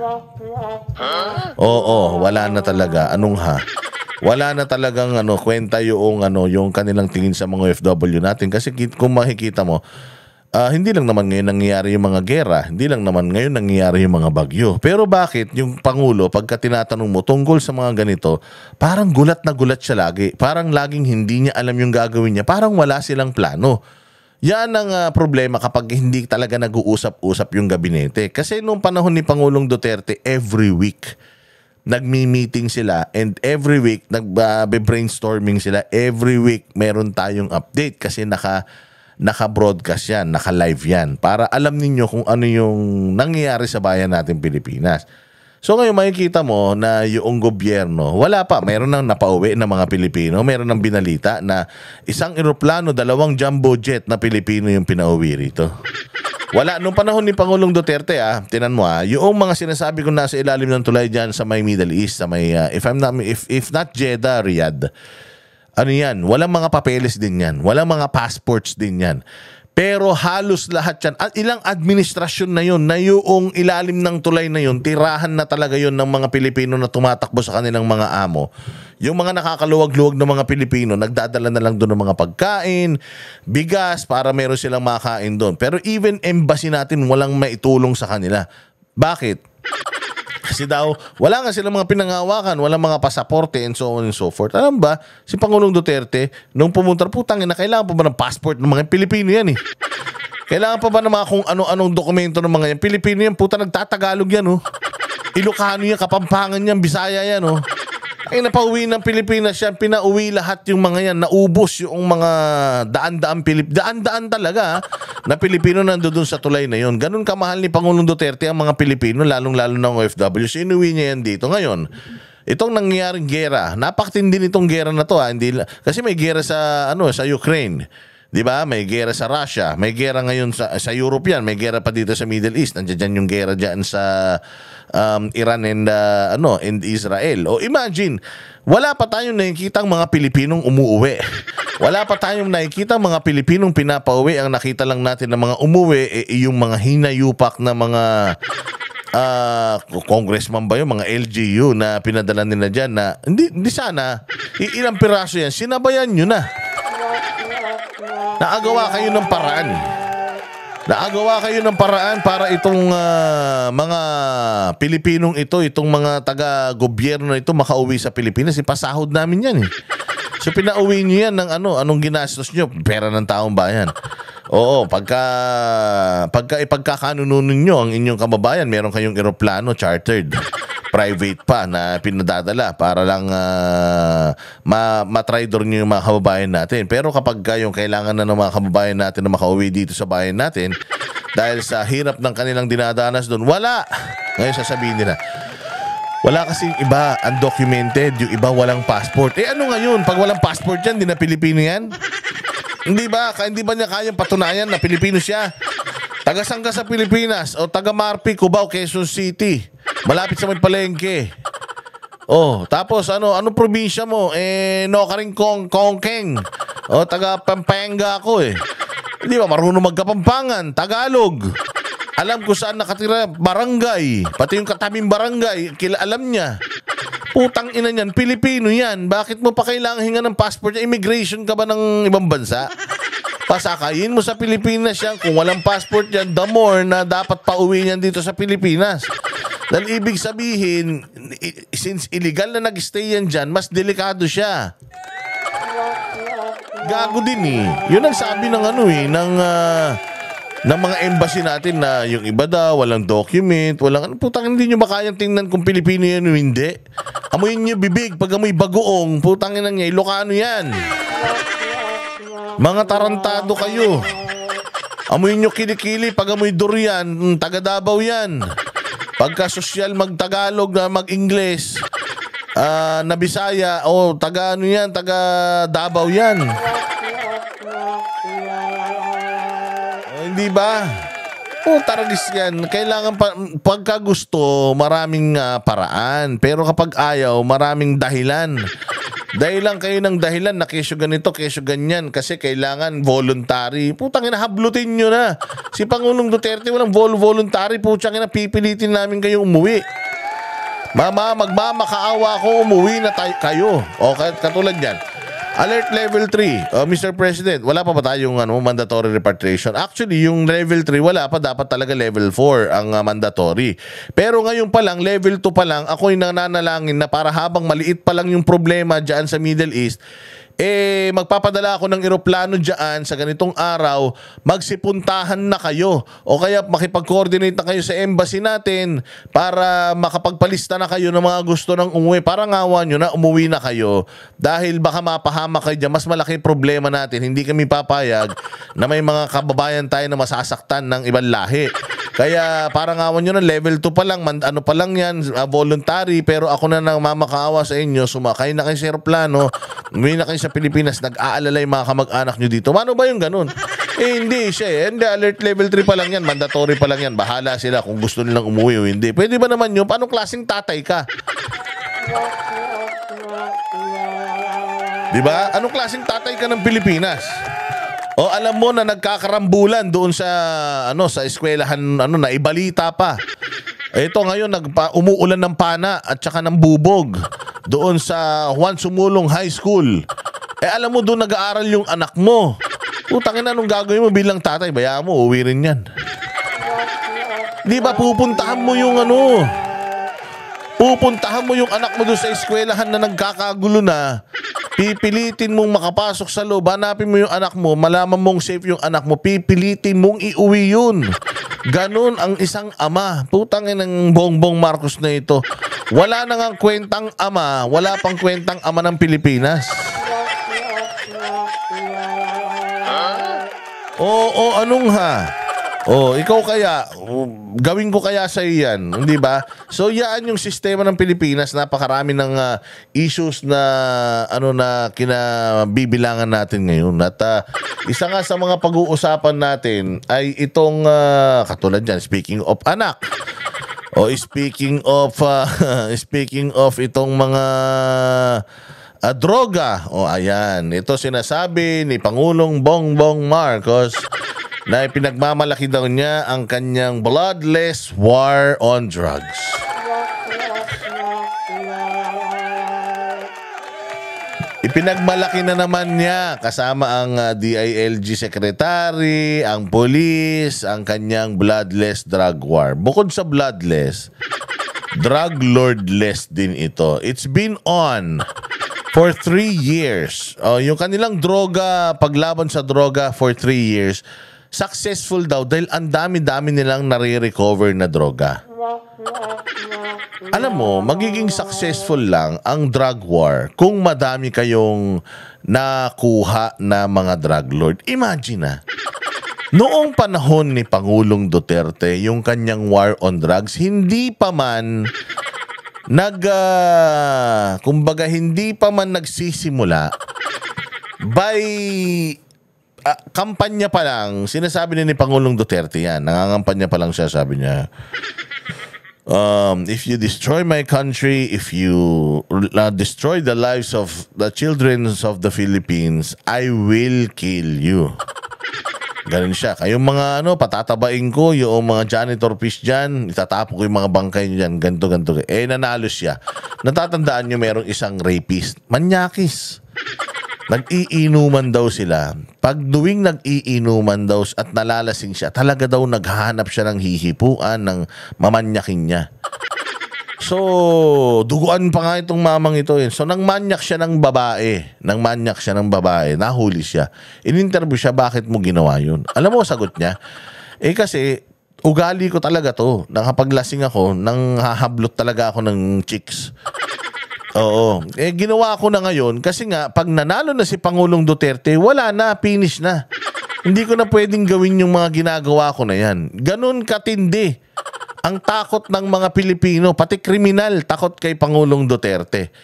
[SPEAKER 2] Oo, wala na talaga. Anong ha? Wala na talagang kwenta yung kanilang tingin sa mga OFW natin. Kasi kung makikita mo, hindi lang naman ngayon nangyayari yung mga gera, hindi lang naman ngayon nangyayari yung mga bagyo. Pero bakit yung Pangulo, pagka tinatanong mo tungkol sa mga ganito, parang gulat na gulat siya lagi. Parang laging hindi niya alam yung gagawin niya. Parang wala silang plano. Yan ang problema kapag hindi talaga nag-uusap-usap yung gabinete. Kasi nung panahon ni Pangulong Duterte, every week nagmi-meeting sila and every week nag-brainstorming sila. Every week meron tayong update kasi naka-broadcast yan, naka-live yan para alam ninyo kung ano yung nangyayari sa bayan natin Pilipinas. So ngayon makikita mo na yung gobyerno, wala pa, meron nang napauwi na mga Pilipino, meron nang binalita na isang eroplano, 2 jumbo jet na Pilipino yung pinauwi rito. Wala, nung panahon ni Pangulong Duterte tinan mo yung mga sinasabi ko nasa ilalim ng tulay dyan sa may Middle East, sa may, if not Jeddah, Riyadh. Ano yan? Walang mga papeles din yan. Walang mga passports din yan. Pero halos lahat yan. At ilang administrasyon na yun, na yung ilalim ng tulay na yun, tirahan na talaga yun ng mga Pilipino na tumatakbo sa kanilang mga amo. Yung mga nakakaluwag-luwag ng mga Pilipino, nagdadala na lang doon ng mga pagkain, bigas, para meron silang makain doon. Pero even embassy natin, walang maitulong sa kanila. Bakit? Kasi daw, wala nga silang mga pinangawakan, walang mga pasaporte and so on and so forth. Alam ba, si Pangulong Duterte, nung pumunta, putang ina, kailangan pa ba ng passport ng mga Pilipino yan Kailangan pa ba ng mga kung ano-anong dokumento ng mga yan? Pilipino yan, puta, nagtatagalog yan Ilocano yan, Kapampangan yan, Bisaya yan Ay napauwi ng Pilipinas yan, pinauwi lahat yung mga yan, naubos yung mga daan-daan talaga na Pilipino nandoon sa tulay na yun. Ganun kamahal ni Pangulong Duterte ang mga Pilipino, lalong-lalo ng OFW. Sinuwi niya yan dito. Ngayon, itong nangyayaring gera, napakatindi nitong gera na to kasi may gera sa Ukraine. 'Di ba? May gera sa Russia, may gera ngayon sa Europe yan, may gera pa dito sa Middle East. Nandiyan yung gera diyan sa Iran and Israel. O imagine, wala pa tayong nakikitang mga Pilipinong umuuwi. Wala pa tayong nakikitang mga Pilipinong pinapauwi. Ang nakita lang natin ng mga umuwi yung mga hinayupak na mga congressman ba yung mga LGU na pinadala nila dyan na hindi sana ilang piraso yan, sinabayan nyo na. Naagawa kayo ng paraan. Naagawa kayo ng paraan para itong mga Pilipinong itong mga taga-gobyerno ito makauwi sa Pilipinas. Ipasahod namin yan So pinauwi nyo yan ng anong ginastos nyo? Pera ng taong bayan. Oo, pagka ipagkakanununin nyo ang inyong kababayan, meron kayong eroplano chartered. Private pa na pinadadala para lang matridor nyo yung mga kababayan natin. Pero kapag yung kailangan na ng mga kababayan natin na makauwi dito sa bayan natin, dahil sa hirap ng kanilang dinadanas doon, wala. Ngayon sasabihin nila, Wala kasing iba undocumented, yung iba walang passport. Ano ngayon? Pag walang passport yan, di na Pilipino yan? Hindi ba? Hindi ba niya kayang patunayan na Pilipino siya? Taga saan ka sa Pilipinas? O taga Marpi, Cubao, Quezon City. Malapit sa may palengke. Tapos anong probinsya mo? No ka rin Kongkeng. Taga Pampanga ako eh. Hindi ba marunong magkapampangan? Tagalog. Alam ko saan nakatira, barangay. Pati yung katabing barangay, alam niya. Putang ina niyan, Pilipino yan. Bakit mo pa kailangan hinga ng passport? Immigration ka ba ng ibang bansa? Pasakayin mo sa Pilipinas yan. Kung walang passport yan, the more na dapat pauwi niyan dito sa Pilipinas. Dahil ibig sabihin, since illegal na nag-stay yan dyan, mas delikado siya. Gago din eh. Yun ang sabi ng ng mga embassy natin na yung iba daw, walang document, putang hindi nyo ba kayang tingnan kung Pilipino yan o hindi? Amoyin nyo bibig, pag amoy bagoong, putang ina niya, Ilocano yan. Mga tarantado kayo. Amoyin nyo kilikili, pag amoy durian, taga Davao yan. Pagka sosyal mag-Tagalog na mag-Ingles, na Bisaya, taga Davao yan. Hindi ba? Taragis yan. Kailangan pagka gusto, maraming paraan. Pero kapag ayaw, maraming dahilan. Dahilan kayo ng dahilan na kesyo ganito, kesyo ganyan. Kasi kailangan voluntary. Putang ina, hablutin nyo na. Si Pangulong Duterte walang voluntary. Putang ina, pipilitin namin kayo umuwi. Mama, magmamakaawa ko, umuwi na kayo. Katulad yan. Alert level 3. Mr. President, wala pa ba tayong mandatory repatriation? Actually, yung level 3 wala pa, dapat talaga level 4 ang mandatory. Pero ngayon pa lang, level 2 pa lang, ako'y nananalangin na para habang maliit pa lang yung problema diyan sa Middle East, magpapadala ako ng eroplano dyan sa ganitong araw, magsipuntahan na kayo. O kaya makipag-coordinate na kayo sa embassy natin para makapagpalista na kayo ng mga gusto ng umuwi. Para ngawa nyo na umuwi na kayo. Dahil baka mapahama kayo dyan, mas malaki problema natin. Hindi kami papayag na may mga kababayan tayo na masasaktan ng ibang lahi. Kaya parang awan nyo na, level 2 pa lang, pa lang yan, voluntary, pero ako na nang mamakaawa sa inyo, sumakay na kayo sa aeroplano, umuwi na kayo sa Pilipinas, nag-aalala yung mga kamag-anak nyo dito. Paano ba yung ganun? Hindi siya eh. Hindi, alert level 3 pa lang yan, mandatory pa lang yan, bahala sila kung gusto nilang umuwi o hindi. Pwede ba naman yun? Paano klaseng tatay ka? Diba? Anong klaseng tatay ka ng Pilipinas? Alam mo na nagkakarambulan doon sa sa eskwelahan na ibalita pa. Ito ngayon umuulan ng pana at saka ng bubog doon sa Juan Sumulong High School. Alam mo doon nag-aaral yung anak mo. Putangin na, anong gagawin mo bilang tatay? Bayaan mo, uwi rin yan. Di ba pupuntahan mo yung pupuntahan mo yung anak mo doon sa eskwelahan na nagkakagulo na. Pipilitin mong makapasok sa loob, hanapin mo yung anak mo, malaman mong safe yung anak mo, pipilitin mong iuwi yun. Ganon ang isang ama. Putangin ng Bongbong Marcos na ito. Wala na ngang kwentang ama, wala pang kwentang ama ng Pilipinas. Anong ha? Ikaw kaya, gawin ko kaya sa iyan, hindi ba? So, yan yung sistema ng Pilipinas. Napakarami ng issues na na kinabibilangan natin ngayon. At isa nga sa mga pag-uusapan natin ay itong katulad dyan, speaking of anak. Speaking of itong mga droga. Ayan. Ito sinasabi ni Pangulong Bongbong Marcos na ipinagmamalaki daw niya ang kanyang bloodless war on drugs. Ipinagmalaki na naman niya kasama ang DILG Secretary, ang police, ang kanyang bloodless drug war. Bukod sa bloodless, drug lordless din ito. It's been on for 3 years. Yung kanilang droga, paglaban sa droga for 3 years, successful daw dahil ang dami-dami nilang nare-recover na droga. Alam mo, magiging successful lang ang drug war kung madami kayong nakuha na mga drug lord. Imagine na, noong panahon ni Pangulong Duterte, yung kanyang war on drugs, hindi pa man kumbaga hindi pa man nagsisimula, by kampanya pa lang, sinasabi ni Pangulong Duterte yan, nangangampanya pa lang siya, sabi niya, if you destroy my country, if you destroy the lives of the children of the Philippines, I will kill you. Ganun siya. Kayong mga patatabain ko, yung mga janitor fish dyan, itatapo ko yung mga bangkay nyo dyan, ganito. Nanalo siya. Natatandaan nyo merong isang rapist, manyakis. Nag-iinuman daw sila. Pag duwing nag-iinuman daw at nalalasing siya, talaga daw naghahanap siya ng hihipuan, ng mamanyakin niya. So, duguan pa nga itong mamang ito. So, nangmanyak siya ng babae. Nahuli siya. In-interview siya, bakit mo ginawa yun? Alam mo, sagot niya, kasi ugali ko talaga to. Nakapaglasing ako, nang hahablot talaga ako ng chicks. Oo. Ginawa ko na ngayon kasi nga, pag nanalo na si Pangulong Duterte, wala na, finish na. Hindi ko na pwedeng gawin yung mga ginagawa ko na yan. Ganun katindi ang takot ng mga Pilipino, pati kriminal, takot kay Pangulong Duterte.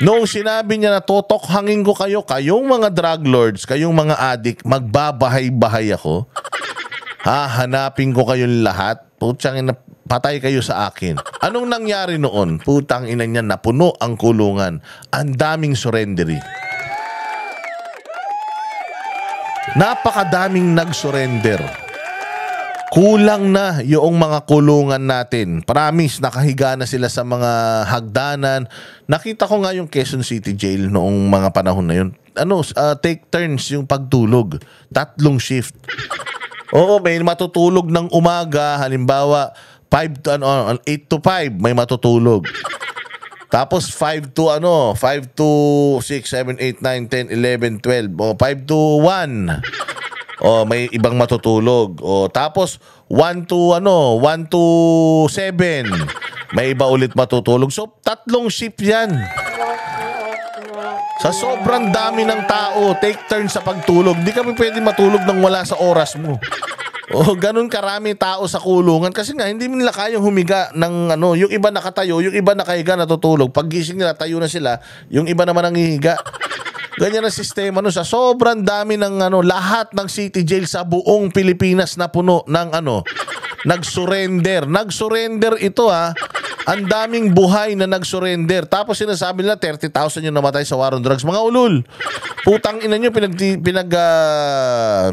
[SPEAKER 2] Noong sinabi niya na totokhangin ko kayo, kayong mga drug lords, kayong mga adik, magbabahay-bahay ako, hahanapin ko kayong lahat, putsang ina, patay kayo sa akin. Anong nangyari noon? Putang ina niya, napuno ang kulungan. Ang daming surrendery. Napakadaming nag-surrender. Kulang na yung mga kulungan natin. Promise, nakahiga na sila sa mga hagdanan. Nakita ko nga yung Quezon City Jail noong mga panahon na yun. Take turns yung pagtulog. 3 shift. Oo, may matutulog ng umaga. Halimbawa, 8 to 5 may matutulog. Tapos 5 to 6, 7, 8, 9, 10, 11, 12. O 5 to 1. May ibang matutulog. Tapos 1 to 7. May iba ulit matutulog. So 3 shift 'yan. Sa sobrang dami ng tao, take turn sa pagtulog. Di kami pwede matulog nang wala sa oras mo. Ganun karami tao sa kulungan kasi nga hindi nila kayang humiga ng yung iba nakatayo, yung iba nakahiga natutulog. Pag gising nila tayo na sila, yung iba naman nangihiga. Ganyan ang sistema sa sobrang dami ng lahat ng city jail sa buong Pilipinas na puno ng nag-surrender. Nag-surrender ito Ang daming buhay na nag-surrender. Tapos sinasabi nila 30,000 yung namatay sa war on drugs. Mga ulul. Putang ina nyo,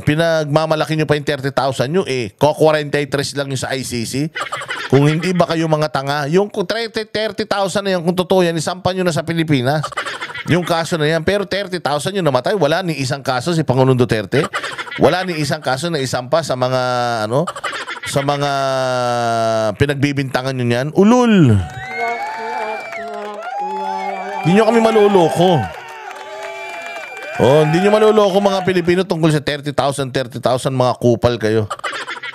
[SPEAKER 2] pinagmamalaki nyo pa yung 30,000 nyo ko 43 lang yung sa ICC. Kung hindi ba kayo mga tanga, yung 30,000 na yan, kung totoo yan, isampan nyo na sa Pilipinas. Yung kaso na yan. Pero 30,000 yung namatay. Wala ni isang kaso si Pangulong Duterte. Wala ni isang kaso na isampa sa mga sa mga pinagbibintangan nyo yan. Ulul. Hindi nyo kami maluloko. Hindi nyo maluloko mga Pilipino tungkol sa 30,000 mga kupal kayo.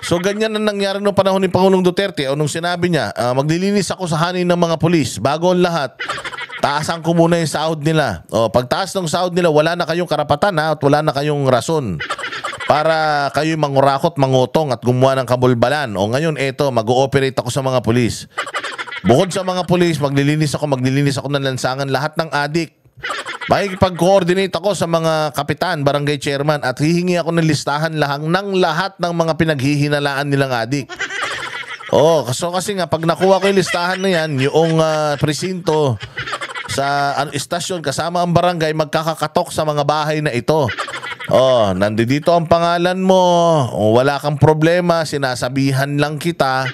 [SPEAKER 2] So ganyan ang nangyari noong panahon ni Pangulong Duterte. Nung sinabi niya, maglilinis ako sa hanin ng mga pulis. Bago ang lahat, taasan ko muna yung sahod nila. Pagtaas ng sahod nila, wala na kayong karapatan at wala na kayong rason para kayo mangurakot, mangutong at gumawa ng kabulbalan. Ngayon, mag-ooperate ako sa mga pulis. Bukod sa mga pulis, maglilinis ako ng lansangan lahat ng adik. Makikipag-coordinate ako sa mga kapitan, barangay chairman at hihingi ako ng listahan ng lahat ng mga pinaghihinalaan nilang adik. So kasi nga, pag nakuha ko yung listahan na yan, yung presinto sa istasyon kasama ang barangay, magkakakatok sa mga bahay na ito. Nandito ang pangalan mo, wala kang problema, sinasabihan lang kita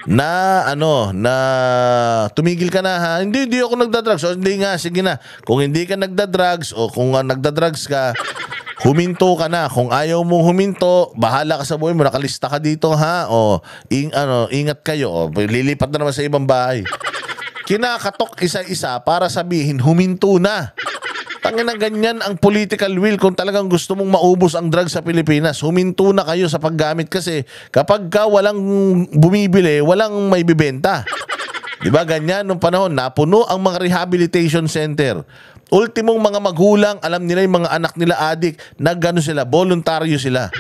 [SPEAKER 2] na na tumigil ka na hindi ako nagdadrugs. Hindi nga, sige na. Kung hindi ka nagdadrugs o kung nagdadrugs ka, huminto ka na. Kung ayaw mong huminto, bahala ka sa buhay mo, nakalista ka dito ingat kayo. Lilipat na naman sa ibang bahay. Kinakatok isa-isa para sabihin huminto na. Tangina, ganyan ang political will kung talagang gusto mong maubos ang drugs sa Pilipinas. Huminto na kayo sa paggamit kasi kapag walang bumibili, walang may bibenta. Diba ganyan nung panahon, napuno ang mga rehabilitation center. Ultimong mga magulang, alam nila yung mga anak nila adik, sila, voluntaryo sila.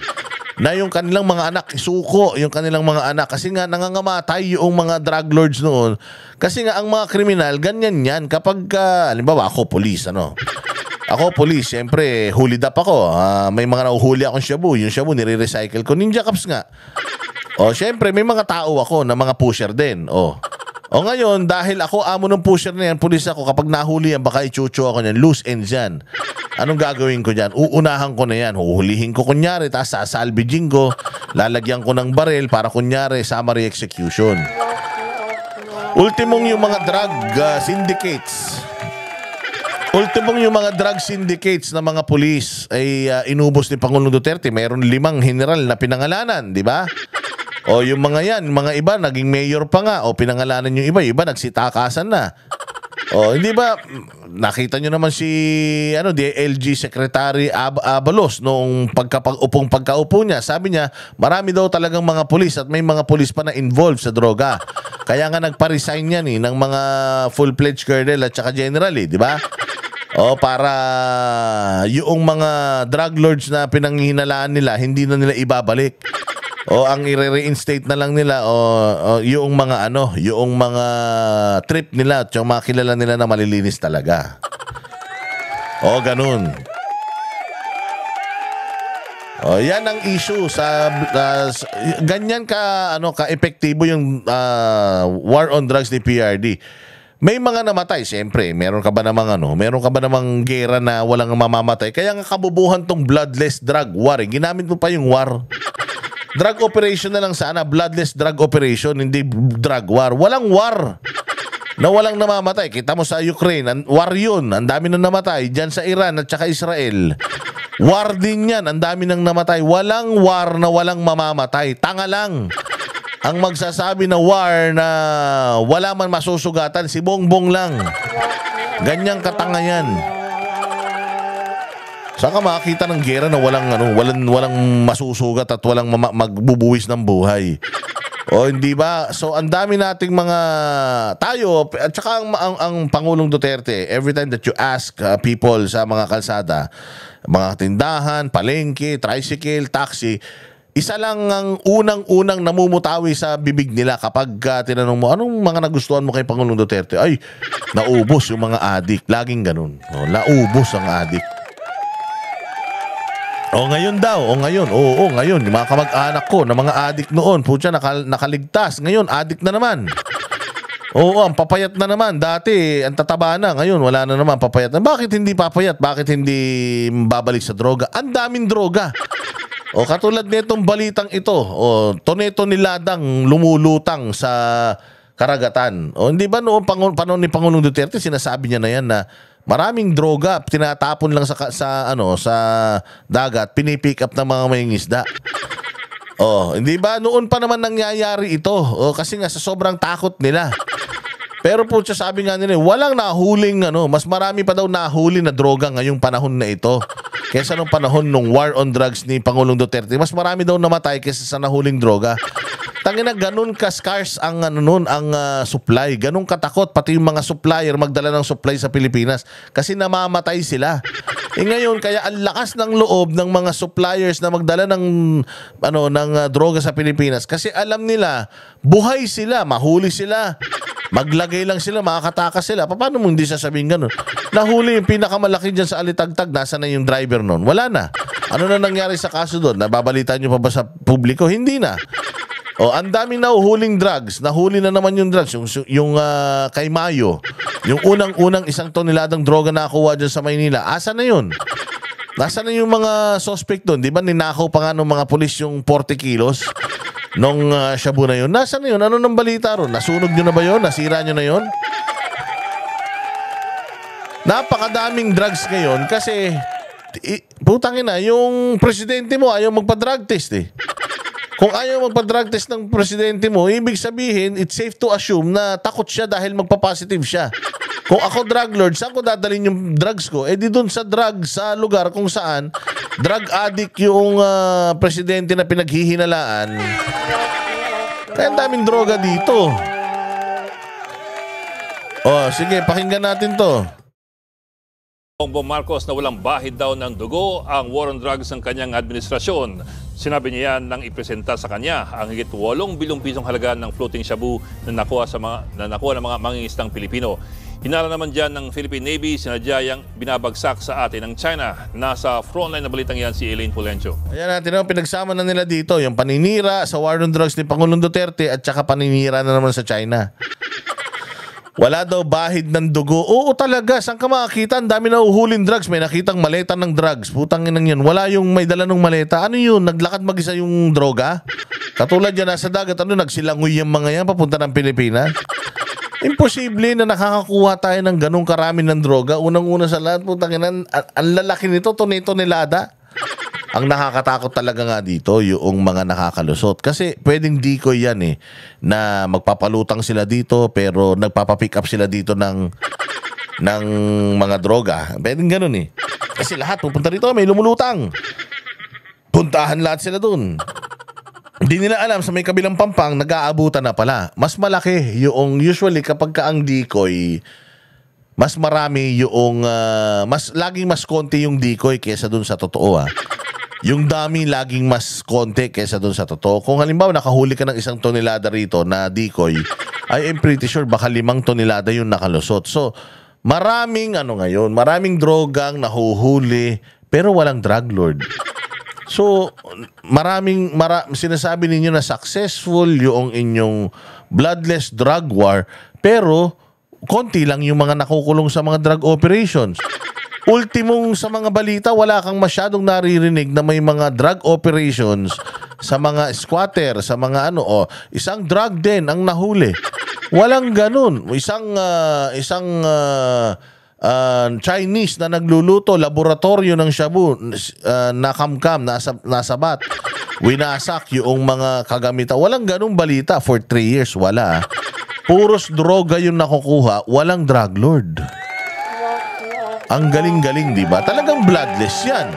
[SPEAKER 2] na yung kanilang mga anak isuko yung kanilang mga anak kasi nga nangangamatay yung mga drug lords noon kasi nga ang mga kriminal ganyan yan kapag halimbawa ako police ako police syempre hulid up ako may mga nahuhuli akong shabu yung shabu nire-recycle ko ninja cups nga syempre may mga tao ako na mga pusher din ngayon, dahil ako amo ng pusher na yan, pulis ako, kapag nahuli yan, baka ichucho ako niyan, loose ends yan. Anong gagawin ko dyan? Uunahan ko na yan, huhulihin ko kunyari, tapos sasalvaging ko, lalagyan ko ng baril para kunyari, summary execution. Ultimong yung mga drug syndicates. Ultimong yung mga drug syndicates na mga pulis ay inubos ni Pangulong Duterte. Mayroon 5 general na pinangalanan, di ba? Yung mga yan, mga iba naging mayor pa nga pinangalanan yung iba nagsitakasan na. Hindi ba nakita nyo naman si DLG Secretary Abalos noong pagkaupo niya. Sabi niya, marami daw talagang mga pulis at may mga pulis pa na involved sa droga. Kaya nga nagpa-resign yan ng mga full-fledged colonel at saka general, di ba? Para yung mga drug lords na pinanghihinalaan nila, hindi na nila ibabalik. Ang i-reinstate na lang nila yung mga yung mga trip nila at yung mga kilala nila na malilinis talaga. Ganun. Yan ang issue sa ganyan ka-epektibo yung war on drugs ni PRD. May mga namatay, siyempre. Meron ka ba namang gera na walang mamamatay? Kaya nga kabubuhan tong bloodless drug war. Ginamit mo pa yung war. Drug operation na lang sana, bloodless drug operation, hindi drug war. Walang war na walang namamatay. Kita mo sa Ukraine, war yun. Ang dami nang namatay. Diyan sa Iran at saka Israel. War din yan. Ang dami nang namatay. Walang war na walang mamamatay. Tanga lang. Ang magsasabi na war na wala man masusugatan, si Bongbong lang. Ganyang katanga yan. Saan ka makakita ng gera na walang masusugat at walang magbubuwis ng buhay? Hindi ba? So, ang dami nating mga tayo, at saka ang Pangulong Duterte, every time that you ask people sa mga kalsada, mga tindahan, palengke, tricycle, taxi, isa lang ang unang namumutawi sa bibig nila kapag tinanong mo, anong mga nagustuhan mo kay Pangulong Duterte? Ay, naubos yung mga adik. Laging ganun. Naubos ang adik. Ngayon daw. Ngayon. Ngayon. Yung mga kamag-anak ko na mga adik noon, putya, nakaligtas. Ngayon, adik na naman. Ang papayat na naman. Dati, ang tataba na. Ngayon, wala na naman papayat na. Bakit hindi papayat? Bakit hindi babalik sa droga? Ang daming droga. Katulad nitong balitang ito. Toneto niladang lumulutang sa karagatan. Hindi ba noong panahon ni Pangulong Duterte, sinasabi niya na yan na maraming droga tinatapon lang sa dagat, pinipick up ng mga mangingisda. Hindi ba noon pa naman nangyayari ito? Kasi nga sa sobrang takot nila. Pero po sabi nga nila, walang nahuling mas marami pa daw nahuli na droga ngayong panahon na ito. Kesa nung panahon nung war on drugs ni Pangulong Duterte, mas marami daw namatay kesa sa nahuling droga. Tangina, ganun ka-scarce ang supply. Ganun katakot pati yung mga supplier magdala ng supply sa Pilipinas kasi namamatay sila. Ngayon kaya ang lakas ng loob ng mga suppliers na magdala ng droga sa Pilipinas kasi alam nila buhay sila, mahuli sila. Maglagay lang sila, makakatakas sila. Paano mo hindi sasabihin ganun? Nahuli yung pinakamalaki dyan sa Alitagtag, nasa na yung driver nun? Wala na. Ano na nangyari sa kaso doon? Nababalitaan nyo pa ba sa publiko? Hindi na. Ang daming nahuhuling drugs. Nahuli na naman yung drugs. Yung kay Mayo. Yung unang-unang 1 toneladang droga na nakuha dyan sa Maynila. Asa na yun? Nasa na yung mga suspect doon? Di ba ninakaw pa nga ng mga pulis yung 40 kilos? Nung shabu na yun. Nasa na yun? Ano nang balita ron? Nasunog nyo na ba yun? Nasira nyo na yun? Napakadaming drugs ngayon kasi putangin na, yung presidente mo ayaw magpa-drug test eh. Kung ayaw magpa-drug test ng presidente mo, ibig sabihin, it's safe to assume na takot siya dahil magpa-positive siya. Kung ako drug lord, saan ko dadalhin yung drugs ko? Di dun sa drug, sa lugar kung saan drug addict yung presidente na pinaghihinalaan. Kaya ang daming droga dito. Sige, pakinggan natin to.
[SPEAKER 5] Bongbong Marcos na walang bahid daw ng dugo ang war on drugs ng kanyang administrasyon. Sinabi niya yan nang ipresenta sa kanya ang higit 8 bilyong pisong halaga ng floating shabu na nakuha ng mga mangingisdang Pilipino. Hinala naman dyan ng Philippine Navy, sinadya yang binabagsak sa atin ng China. Nasa frontline na balitang yan si Elaine Pulencio.
[SPEAKER 2] Ayan natin, pinagsama na nila dito yung paninira sa war on drugs ni Pangulong Duterte at saka paninira na naman sa China. Wala daw bahid ng dugo. Oo talaga, saan ka makakita? Ang dami na uhulin drugs. May nakitang maleta ng drugs. Putang inang yun. Wala yung may dala ng maleta. Ano yun? Naglakad mag-isa yung droga? Katulad yan, nasa dagat. Nagsilangoy yung mga yan papunta ng Pilipinas? Imposible na nakakakuha tayo ng ganong karami ng droga. Unang-una sa lahat, putang ina, ang lalaki nito, tonelada. Ang nakakatakot talaga nga dito, yung mga nakakalusot. Kasi pwedeng decoy yan na magpapalutang sila dito pero nagpapapick up sila dito ng mga droga. Pwedeng ganun Kasi lahat pupunta dito, may lumulutang. Puntahan lahat sila dun. Hindi nila alam sa may kabilang pampang, nag-aabutan na pala. Mas malaki yung usually kapag ka ang decoy, mas marami yung, laging mas konti yung decoy kesa dun sa totoo Yung dami laging mas konti kesa dun sa totoo. Kung halimbawa nakahuli ka ng 1 tonelada rito na decoy, I am pretty sure baka 5 tonelada yung nakalusot. So, maraming drogang nahuhuli pero walang drug lord. So, sinasabi ninyo na successful yung inyong bloodless drug war, pero konti lang yung mga nakukulong sa mga drug operations. Ultimong sa mga balita, wala kang masyadong naririnig na may mga drug operations sa mga squatter, sa mga isang drug din ang nahuli. Walang ganun. Isang Chinese na nagluluto, laboratorio ng shabu, nakamkam, nasabat, winasak yung mga kagamitan. Walang ganung balita for 3 years, wala. Puros droga yung nakukuha, walang drug lord. Ang galing-galing, di ba? Talagang bloodless yan.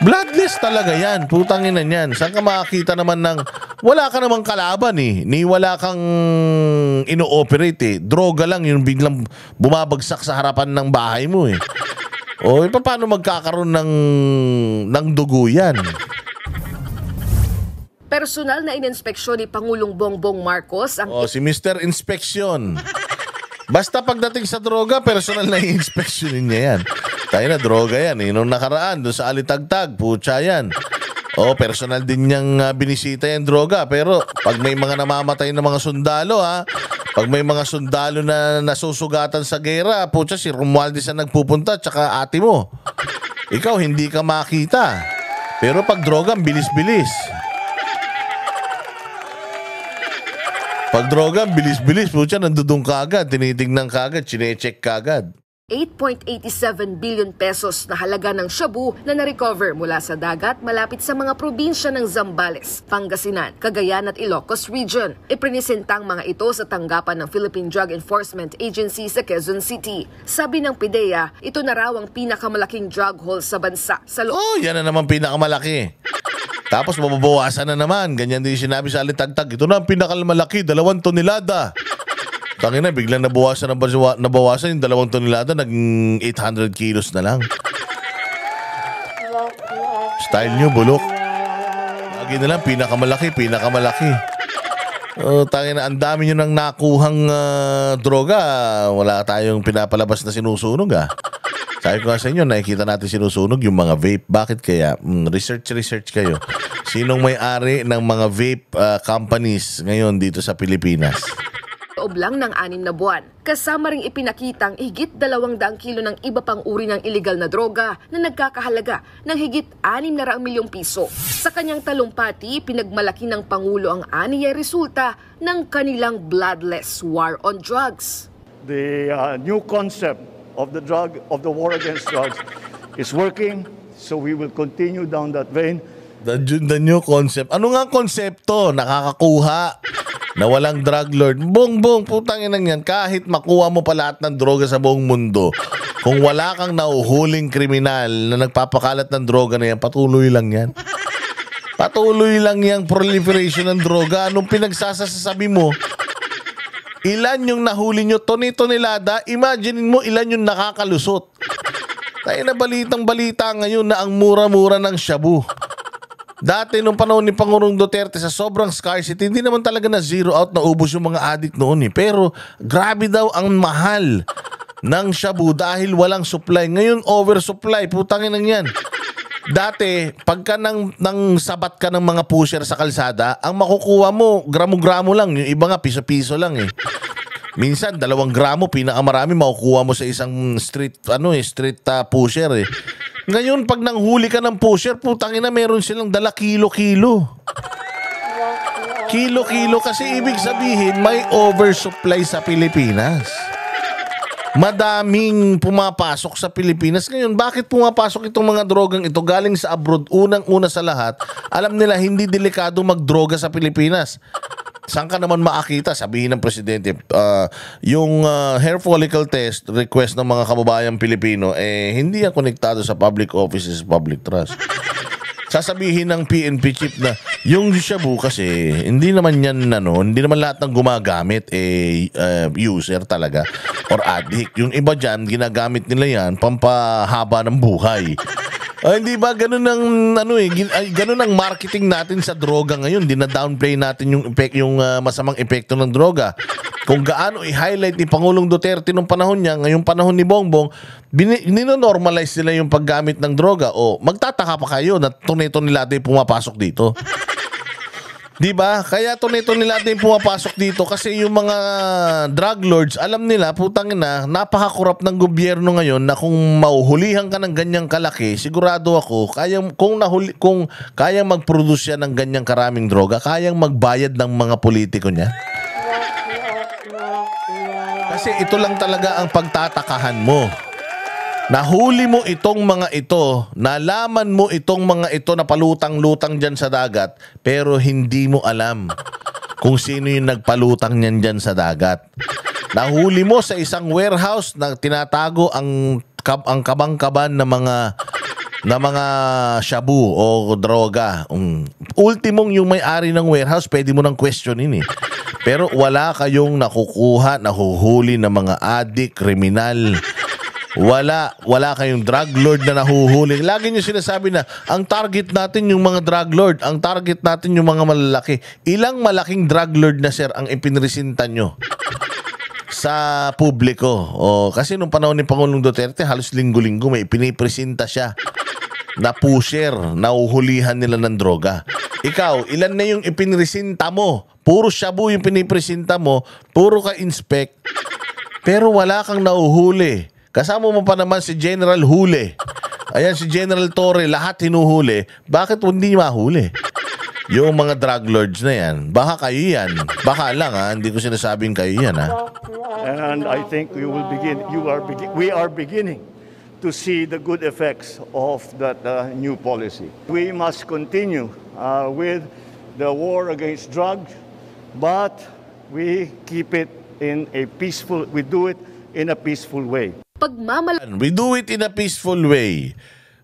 [SPEAKER 2] Bloodless talaga yan. Putangin na yan. Saan ka makakita naman ng wala ka namang kalaban ni wala kang ino-operate Droga lang yung biglang bumabagsak sa harapan ng bahay mo O paano magkakaroon ng dugo yan?
[SPEAKER 6] Personal na ininspeksyon ni Pangulong Bongbong Marcos ang
[SPEAKER 2] si Mr. Inspection. Basta pagdating sa droga, personal na i-inspeksyonin niya yan. Tayo na, droga yan. Nung nakaraan, doon sa Alitagtag, putya yan. Personal din niyang binisita yung droga. Pero pag may mga namamatay na mga sundalo, pag may mga sundalo na nasusugatan sa gera, putya, si Romualdez ang nagpupunta, tsaka ate mo. Ikaw, hindi ka makita. Pero pag droga, bilis-bilis. Pag droga, bilis-bilis. Putya, nandudong ka agad. Tinitignan ka agad. Chinecheck ka agad.
[SPEAKER 6] 8.87 billion pesos na halaga ng shabu na na-recover mula sa dagat malapit sa mga probinsya ng Zambales, Pangasinan, Cagayan at Ilocos Region. Iprinisentang mga ito sa tanggapan ng Philippine Drug Enforcement Agency sa Quezon City. Sabi ng PIDEA, ito na raw ang pinakamalaking drug haul sa bansa.
[SPEAKER 2] Yan na naman pinakamalaki. Tapos mababawasan na naman. Ganyan din sinabi sa Alitagtag. Ito na ang pinakamalaki, 2 tonelada. Tangina, biglang nabawasan yung 2 tonelada, naging 800 kilos na lang. Style nyo, bulok. Lagi na lang, pinakamalaki. Tangina, ang dami nyo nang nakuhang droga. Wala tayong pinapalabas na sinusunog Sabi ko nga sa inyo, nakikita natin sinusunog yung mga vape. Bakit kaya? Research kayo. Sinong may-ari ng mga vape companies ngayon dito sa Pilipinas?
[SPEAKER 6] Loob lang ng 6 na buwan. Kasama ring ipinakitang higit 200 kilo ng iba pang uri ng illegal na droga na nagkakahalaga ng higit 600 milyong piso. Sa kanyang talumpati, pinagmalaki ng Pangulo ang aniyay resulta ng kanilang bloodless war on drugs.
[SPEAKER 7] The new concept of the war against drugs is working, so we will continue down that vein.
[SPEAKER 2] The new concept. Ano nga konsepto? Nakakakuha na walang drug lord. Bongbong, putang inang yan. Kahit makuha mo pa lahat ng droga sa buong mundo, kung wala kang nauhuling kriminal na nagpapakalat ng droga na yan, patuloy lang yan. Patuloy lang yung proliferation ng droga. Anong pinagsasasabi mo? Ilan yung nahuli nyo? Tonelada? Imaginein mo ilan yung nakakalusot. Tayo na balitang balita ngayon na ang mura-mura ng shabu. Dati nung panahon ni Pangulong Duterte sa sobrang scarcity, hindi naman talaga na zero out, na ubos yung mga addict noon eh. Pero grabe daw ang mahal ng shabu dahil walang supply. Ngayon oversupply, putangin lang yan. Dati, pagka nang sabat ka ng mga pusher sa kalsada, ang makukuha mo, gramo-gramo lang. Yung iba nga, piso-piso lang eh. Minsan, 2 gramo, pinakamarami makukuha mo sa isang street pusher eh. Ngayon, pag nanghuli ka ng pusher, putangin na meron silang dala kilo-kilo. Kilo-kilo kasi ibig sabihin, may oversupply sa Pilipinas. Madaming pumapasok sa Pilipinas. Ngayon, bakit pumapasok itong mga drogang ito galing sa abroad? Unang-una sa lahat, alam nila hindi delikado magdroga sa Pilipinas. Saan ka naman makakita? Sabihin ng presidente, yung hair follicle test request ng mga kababayang Pilipino, hindi yan konektado sa public offices, public trust. Sasabihin ng PNP chief na yung shabu kasi hindi naman yan hindi naman lahat ng gumagamit user talaga or addict. Yung iba dyan, ginagamit nila yan pampahaba ng buhay. Hindi ba ganun ang ganun ang marketing natin sa droga ngayon? Dina-downplay natin yung masamang epekto ng droga. Kung gaano i-highlight ni Pangulong Duterte nung panahon niya, ngayong panahon ni Bongbong, nino-normalize nila yung paggamit ng droga. O magtataka pa kayo na tunay-tunay pumapasok dito. Di ba? Kaya tunay-tunay pumapasok dito kasi yung mga drug lords, alam nila, putangin na, napakakurap ng gobyerno ngayon na kung mauhulihan ka ng ganyang kalaki, sigurado ako, kung kayang mag-produce yan ng ganyang karaming droga, kayang magbayad ng mga politiko niya. Kasi ito lang talaga ang pagtatakahan mo. Nahuli mo itong mga ito, nalaman mo itong mga ito na palutang-lutang dyan sa dagat, pero hindi mo alam kung sino yung nagpalutang niyan dyan sa dagat. Nahuli mo sa isang warehouse na tinatago ang kabang-kaban na mga shabu o droga. Ultimong yung may-ari ng warehouse, pwede mo nang questionin eh. Pero wala kayong nakukuha, nahuhuli ng mga addict, kriminal. Wala kayong drug lord na nahuhuli. Lagi nyo sinasabi na ang target natin yung mga drug lord, ang target natin yung mga malalaki. Ilang malaking drug lord na sir ang ipinresinta nyo sa publiko? Kasi nung panahon ni Pangulong Duterte, halos linggo-linggo may pinipresenta siya na pusher, nahuhulihan nila ng droga. Ikaw, ilan na yung ipinresinta mo? Puro shabu yung pinipresenta mo, puro ka inspect, pero wala kang nahuhuli. Kasama mo pa naman si General Hule. Ayan, si General Torre, lahat hinuhuli. Bakit hindi mahuli? Yung mga drug lords na yan, baka kayo yan. Baka lang hindi ko sinasabing kayo yan
[SPEAKER 7] And I think we are beginning to see the good effects of that new policy. We must continue with the war against drugs, but we keep it in a peaceful, we do it in a peaceful way.
[SPEAKER 2] We do it in a peaceful way.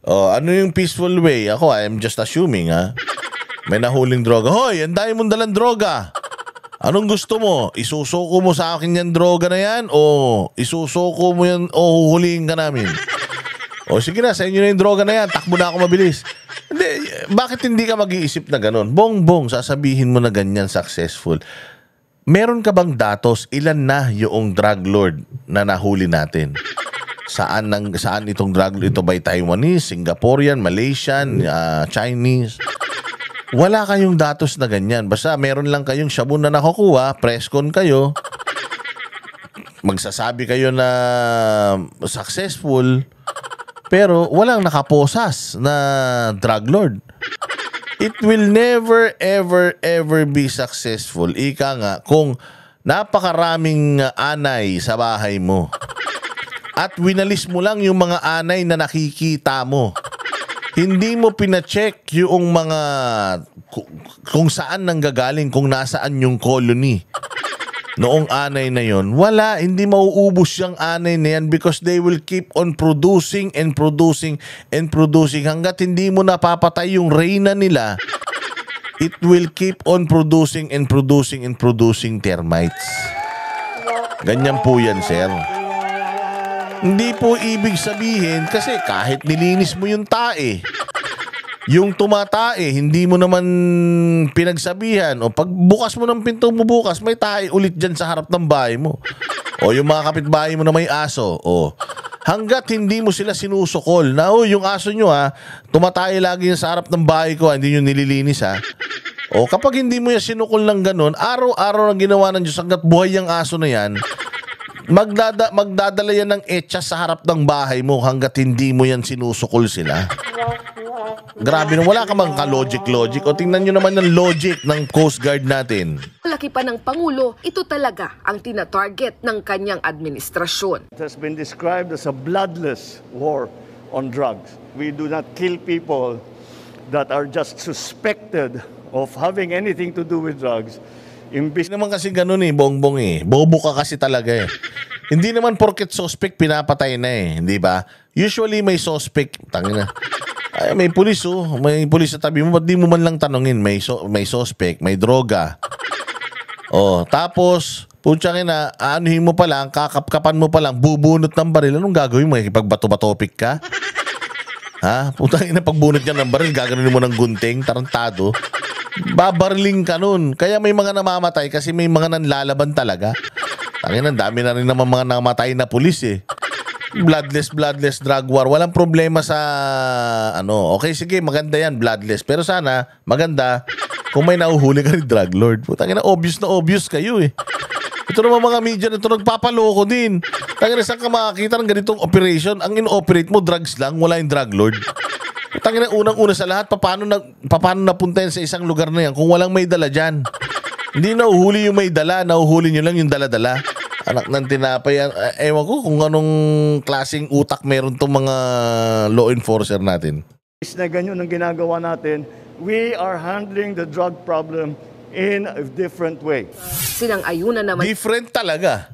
[SPEAKER 2] Ano yung peaceful way? Ako, I'm just assuming may nahuling droga. Hoy, ang dami mong dalang droga. Anong gusto mo? Isusuko mo sa akin yung droga na yan? O isusuko mo yan o huhulihin ka namin? O sige na, sa inyo na yung droga na yan. Takbo na ako mabilis. Hindi, bakit hindi ka mag-iisip na ganun? Bongbong, sasabihin mo na ganyan successful. Meron ka bang datos ilan na yung drug lord na nahuli natin? Saan itong drug lord? Ito ba'y Taiwanese, Singaporean, Malaysian, Chinese? Wala kayong datos na ganyan. Basta meron lang kayong shabu na nakukuha, press con kayo, magsasabi kayo na successful, pero walang nakaposas na drug lord. It will never, ever, ever be successful. Ika nga, kung napakaraming anay sa bahay mo at winalis mo lang yung mga anay na nakikita mo, hindi mo pina-check yung mga kung saan nanggagaling, kung nasaan yung colony noong anay na yon, hindi mauubos yung anay na yan because they will keep on producing and producing and producing hanggat hindi mo napapatay yung reyna nila. It will keep on producing and producing and producing termites. Ganyan po yan, sir. Hindi po ibig sabihin kasi kahit nilinis mo yung tae, Yung tumatae, hindi mo naman pinagsabihan. O pag bukas mo ng pinto mo bukas, may tae ulit dyan sa harap ng bahay mo. O yung mga kapitbahay mo na may aso. O hanggat hindi mo sila sinusukol na, yung aso nyo tumatae lagi yan sa harap ng bahay ko, hindi nyo nililinis O kapag hindi mo yan sinukol ng ganun, araw-araw ang ginawa ng Diyos hanggat buhay yung aso na yan, magdadala yan ng etsa sa harap ng bahay mo hanggat hindi mo yan sinusukol sila. Grabe na, wala ka mang ka-logic. O tingnan nyo naman yung logic ng Coast Guard natin.
[SPEAKER 6] Laki pa ng Pangulo, ito talaga ang tina-target ng kanyang administrasyon.
[SPEAKER 7] It has been described as a bloodless war on drugs. We do not kill people that are just suspected of having anything to do with drugs.
[SPEAKER 2] Hindi naman kasi ganun bongbong Bobo ka kasi talaga Hindi naman porket suspect pinapatay na hindi ba? Usually may suspect, tangina. Ay, may pulis may pulis sa tabi mo, ba't di mo man lang tanungin, may suspect, may droga. Tapos, putsangin na, aanuhin mo pa lang, kakapkapan mo pa lang, bubunot ng baril, anong gagawin mo? Ipagbato-batopik ka? Putangin na, pagbunot niya ng baril, gagawin mo ng gunting, tarantado. Babariling ka nun. Kaya may mga namamatay kasi may mga nanlalaban talaga. Tangina, dami na rin naman mga namatay na pulis Bloodless drug war. Walang problema sa Okay, sige, maganda yan, bloodless. Pero sana, maganda kung may nauhuli ka rin drug lord. Tangina, obvious na obvious kayo Ito naman mga media na ito nagpapaloko din. Tangina, saan ka makakita ng ganitong operation? Ang in-operate mo, drugs lang, wala yung drug lord. Tangina, unang-una sa lahat, paano napunta yan sa isang lugar na yan kung walang may dala dyan? Hindi nauhuli yung may dala, nauhuli nyo lang yung dala-dala. Anak ng tinapay. Ewan ko kung anong klaseng utak meron tong mga law enforcer natin.
[SPEAKER 7] Na ganyan ang ginagawa natin, we are handling the drug problem in a different way.
[SPEAKER 6] Sinang-ayunan naman
[SPEAKER 2] Different talaga.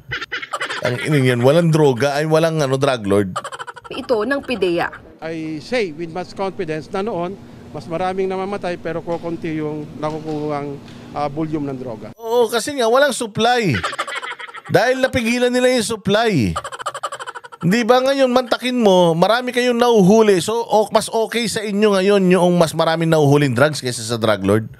[SPEAKER 2] Ang yan, walang droga, ay walang drug lord.
[SPEAKER 6] ito ng PIDEA.
[SPEAKER 8] I say with much confidence na noon, mas maraming namamatay pero kukunti yung nakukuhang volume ng droga.
[SPEAKER 2] Oo, kasi nga walang supply. Dahil napigilan nila yung supply. Di ba ngayon, mantakin mo, marami kayong nauhuli. So, mas okay sa inyo ngayon yung mas maraming nauhuling drugs kaysa sa drug lord.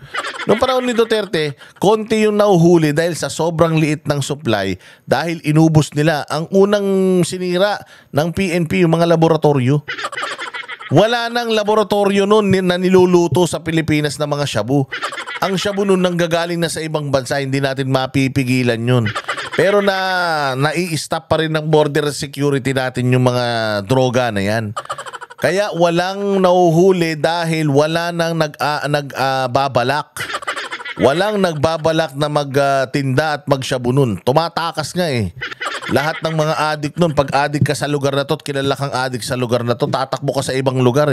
[SPEAKER 2] Noong panahon ni Duterte, konti yung nauhuli dahil sa sobrang liit ng supply dahil inubos nila. Ang unang sinira ng PNP yung mga laboratorio. Wala nang laboratorio noon na niluluto sa Pilipinas na mga shabu. Ang shabu noon nanggagaling na sa ibang bansa, hindi natin mapipigilan yun. Pero nai-stop pa rin ng border security natin yung mga droga na yan. Kaya walang nauhuli dahil wala nang nagbabalak. Walang nagbabalak na magtinda at magshabu nun. Tumatakas nga Lahat ng mga adik nun, pag adik ka sa lugar na to at kilala kang adik sa lugar na to, tatakbo ka sa ibang lugar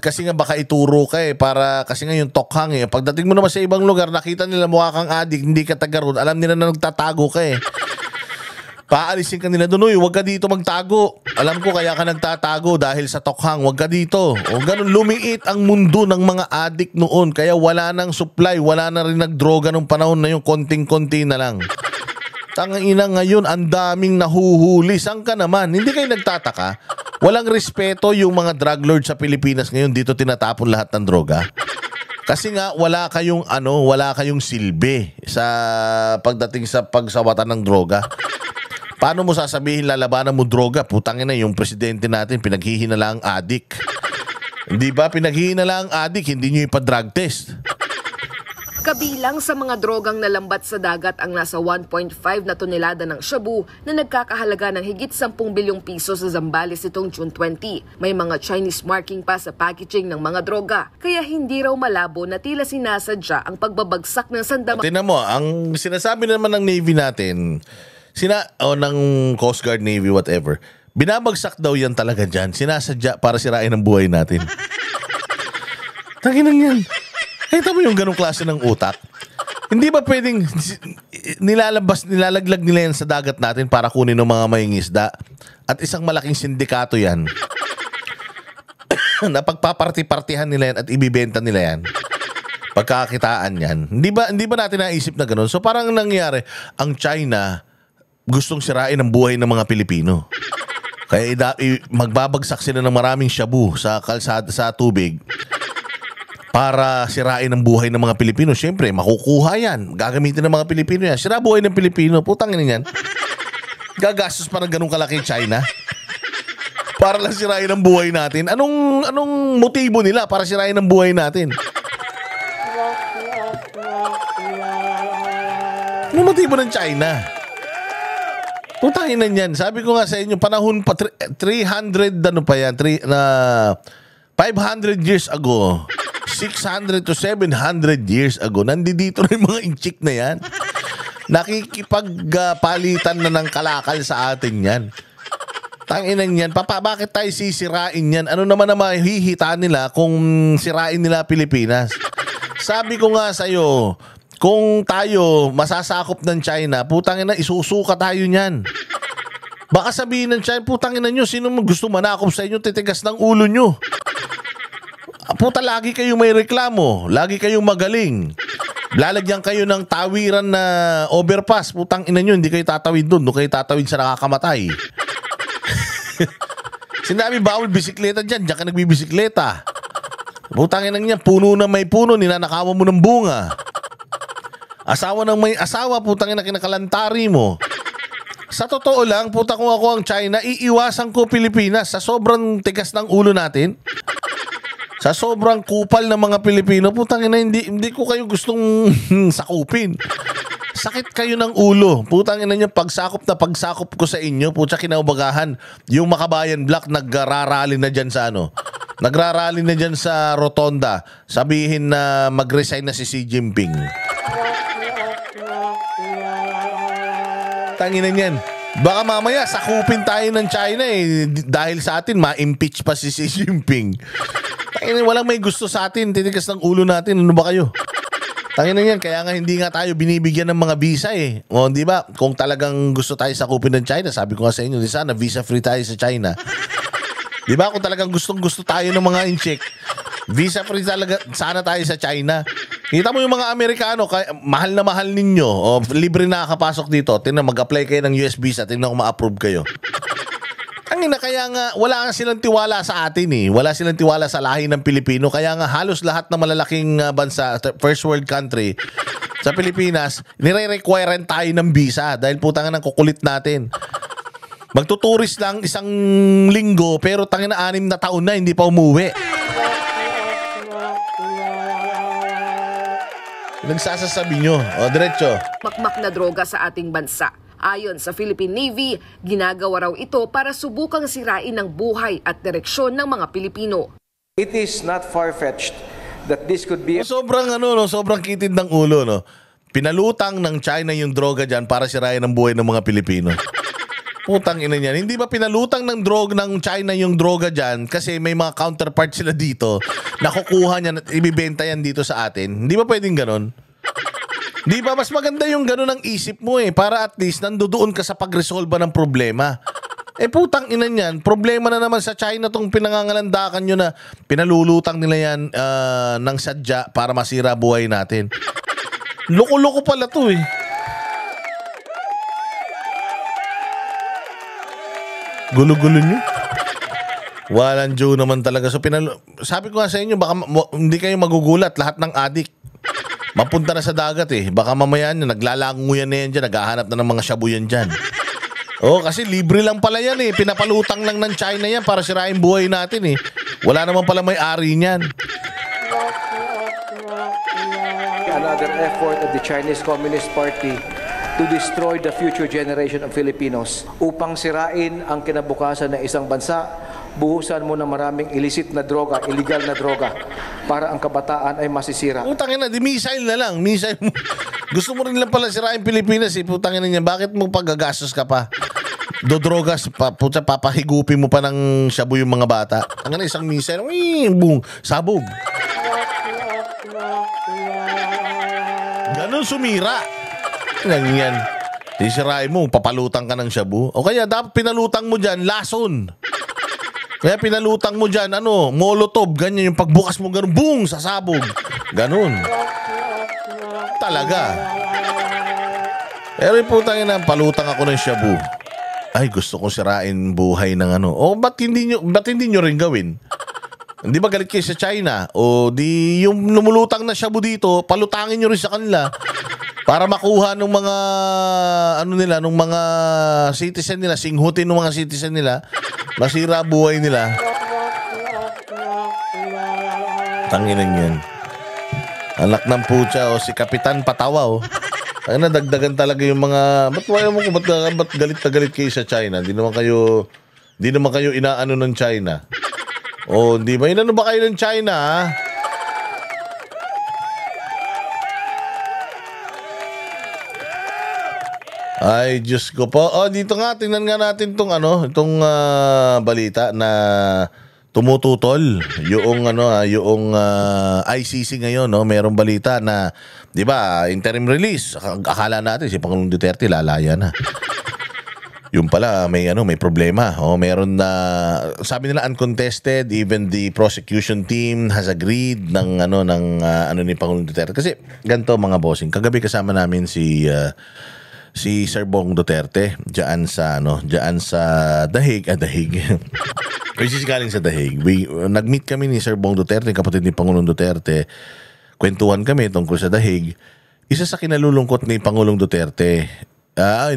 [SPEAKER 2] kasi nga baka ituro ka para kasi nga yung tokhang Pagdating mo naman sa ibang lugar, nakita nila mukha kang adik, hindi ka taga roon, alam nila na nagtatago ka Paalisin ka nila doon, huwag ka dito magtago. Alam ko kaya ka nagtatago dahil sa tokhang, huwag ka dito. O ganun, lumiit ang mundo ng mga adik noon, kaya wala nang supply, wala na rin nagdroga nung panahon na yung konting-konti na lang. Tangina ngayon, ang daming nahuhuli. Saan ka naman? Hindi kayo nagtataka? Walang respeto yung mga drug lord sa Pilipinas ngayon. Dito tinatapon lahat ng droga. Kasi nga wala kayong silbi sa pagdating sa pagsawatan ng droga. Paano mo sasabihin lalabanan mo droga? Putangin na yung presidente natin pinaghihinala ang adik. Hindi ba pinaghihinala ang adik? Hindi nyo ipa-drug test.
[SPEAKER 6] Kabilang sa mga drogang nalambat sa dagat ang nasa 1.5 na tonelada ng shabu na nagkakahalaga ng higit 10 bilyong piso sa Zambales itong June 20. May mga Chinese marking pa sa packaging ng mga droga, kaya hindi raw malabo na tila sinasadya ang pagbabagsak ng sandama.
[SPEAKER 2] Tingnan mo, ang sinasabi naman ng Navy natin, ng Coast Guard, Navy, whatever, binabagsak daw yan talaga dyan. Sinasadya para sirain ang buhay natin. Tanginang yan. Kita mo yung ganong klase ng utak? Hindi ba pwedeng nilalaglag nila yan sa dagat natin para kunin ng mga mangingisda? At isang malaking sindikato yan na pagpaparti-partihan nila yan at ibibenta nila yan. Pagkakitaan yan. Hindi ba natin naisip na ganon? So parang nangyari, ang China gustong sirain ang buhay ng mga Pilipino. Kaya magbabagsak sila ng maraming shabu sa kalsada, sa tubig para sirain ang buhay ng mga Pilipino. Siyempre, makukuha yan. Gagamitin ng mga Pilipino yan. Sira buhay ng Pilipino. Putang ina yan. Gagastos pa ng ganun kalaki China para lang sirain ang buhay natin. Anong motibo nila para sirain ang buhay natin? Anong motibo ng China? Putangin na yan. Sabi ko nga sa inyo, panahon pa 300 ano pa yan, 500 years ago, 600 to 700 years ago, nandito na yung mga inchik na yan. Nakikipagpalitan na ng kalakal sa atin yan. Tanginan yan. Bakit tayo sisirain yan? Ano naman na mahihita nila kung sirain nila Pilipinas? Sabi ko nga sa'yo, kung tayo masasakop ng China, putangin na, isusuka tayo niyan. Baka sabihin ng China, putangin na nyo, sino gusto manakop sa inyo, titigas ng ulo nyo. Puta, lagi kayo may reklamo, lagi kayong magaling. Lalagyan kayo ng tawiran na overpass. Putang ina nyo, hindi kayo tatawid doon. Doon kayo tatawid sa nakakamatay. Sinabi, bawal bisikleta dyan. Diyan ka nagbibisikleta. Putang ina nyo, puno na may puno. Ninanakawan mo ng bunga. Asawa ng may asawa. Putang ina, kinakalantari mo. Sa totoo lang, puta kung ako ang China, iiwasan ko Pilipinas sa sobrang tigas ng ulo natin. Sa sobrang kupal ng mga Pilipino, putang ina, hindi ko kayo gustong sakupin. Sakit kayo ng ulo. Putang ina niyo, pagsakop ko sa inyo, putya kinaubagahan. Yung Makabayan Black nagrarally na dyan sa ano. Nagrarally na dyan sa Rotonda. Sabihin na mag-resign na si Xi Jinping. Tanginan yan. Baka mamaya sakupin tayo ng China dahil sa atin ma-impeach pa si Xi Jinping. Walang may gusto sa atin, titigas ng ulo natin. Ano ba kayo? Tangina yan, kaya nga hindi nga tayo binibigyan ng mga visa O, di ba? Kung talagang gusto tayo sakupin ng China, sabi ko nga sa inyo, di sana visa free tayo sa China. Di ba? Kung talagang gustong-gusto tayo ng mga incheck, visa free talaga sana tayo sa China. Kita mo yung mga Amerikano, mahal na mahal ninyo, o libre na nakakapasok dito. Tingnan, mag-apply kayo ng US visa, tingnan kung ma-approve kayo. Kaya nga wala silang tiwala sa atin Wala silang tiwala sa lahi ng Pilipino. Kaya nga halos lahat ng malalaking bansa, first world country, sa Pilipinas, nire-requirean tayo ng visa dahil putang ng kukulit natin. Magtuturis lang isang linggo pero tangin na 6 na taon na hindi pa umuwi. Nagsasasabi nyo. O, diretso.
[SPEAKER 6] Makmak na droga sa ating bansa. Ayon sa Philippine Navy, ginagawa raw ito para subukang sirain ang buhay at direksyon ng mga Pilipino.
[SPEAKER 9] It is not far-fetched that this could be...
[SPEAKER 2] Sobrang sobrang kitid ng ulo, Pinalutang ng China yung droga dyan para sirain ang buhay ng mga Pilipino. Putang ina niyan. Hindi ba pinalutang ng China yung droga dyan kasi may mga counterpart sila dito na kukuha niyan at ibibenta yan dito sa atin? Hindi ba pwedeng ganon? Di ba mas maganda yung gano'n ang isip mo para at least nandoon ka sa pagresolba ng problema. Putang ina niyan, problema na naman sa China tong pinangangalandakan nyo na pinalulutang nila yan ng sadya para masira buhay natin. Loko-loko pala to Gulo-gulo nyo. Walang Joe naman talaga. So sabi ko nga sa inyo, baka hindi kayo magugulat, lahat ng adik mapunta na sa dagat Baka mamaya naglalanguyan na yan dyan, naghahanap na ng mga shabu yan dyan. Kasi libre lang pala yan Pinapalutang lang ng China yan para sirain buhay natin Wala naman pala may-ari niyan.
[SPEAKER 9] Another effort of the Chinese Communist Party to destroy the future generation of Filipinos upang sirain ang kinabukasan ng isang bansa. Buhusan mo na maraming illicit na droga, illegal na droga para ang kabataan ay masisira.
[SPEAKER 2] Putangin na, di missile na lang. Missile mo. Gusto mo rin lang pala sirain Pilipinas Putangin na niya, bakit mo pagagastos ka pa? Dodrogas, papahigupin mo pa ng shabu yung mga bata. Ang isang missile, boom, sabog. Ganun sumira. Yan. Sisirain mo, papalutang ka ng shabu. O kaya dapat pinalutang mo dyan, lason. Kaya pinalutang mo dyan, molotov, ganyan yung pagbukas mo, ganun, boom, sasabog. Ganun. Talaga. Pero putangin na, palutang ako ng shabu. ay gusto kong sirain buhay ng ano. O ba't hindi nyo rin gawin? Hindi ba galit kayo sa China? O di yung lumulutang na shabu dito, palutangin nyo rin sa kanila para makuha ng mga ano nila, ng mga citizen nila, singhutin ng mga citizen nila, masira buhay nila. Tanginan yan. Anak ng putya o si Kapitan Patawa o. Ay nadagdagan talaga yung mga ba't galit na galit kayo sa China? Di naman kayo inaano ng China. O di ba inano ba kayo ng China ha? Ay Diyos ko po. Oh dito nga tingnan nga natin itong balita na tumututol yung ICC ngayon, no, merong balita na 'di ba, interim release. Akala natin si Pangulong Duterte lalaya na. Yung pala may problema. Oh, meron na sabi nila uncontested, even the prosecution team has agreed ng ni Pangulong Duterte. Kasi ganito mga bossing, kagabi kasama namin si Sir Bong Duterte diyan sa The Hague. Which is galing sa The Hague. Nag-meet kami ni Sir Bong Duterte, kapatid ni Pangulong Duterte. Kwentuhan kami tungkol sa The Hague. Isa sa kinalulungkot ni Pangulong Duterte,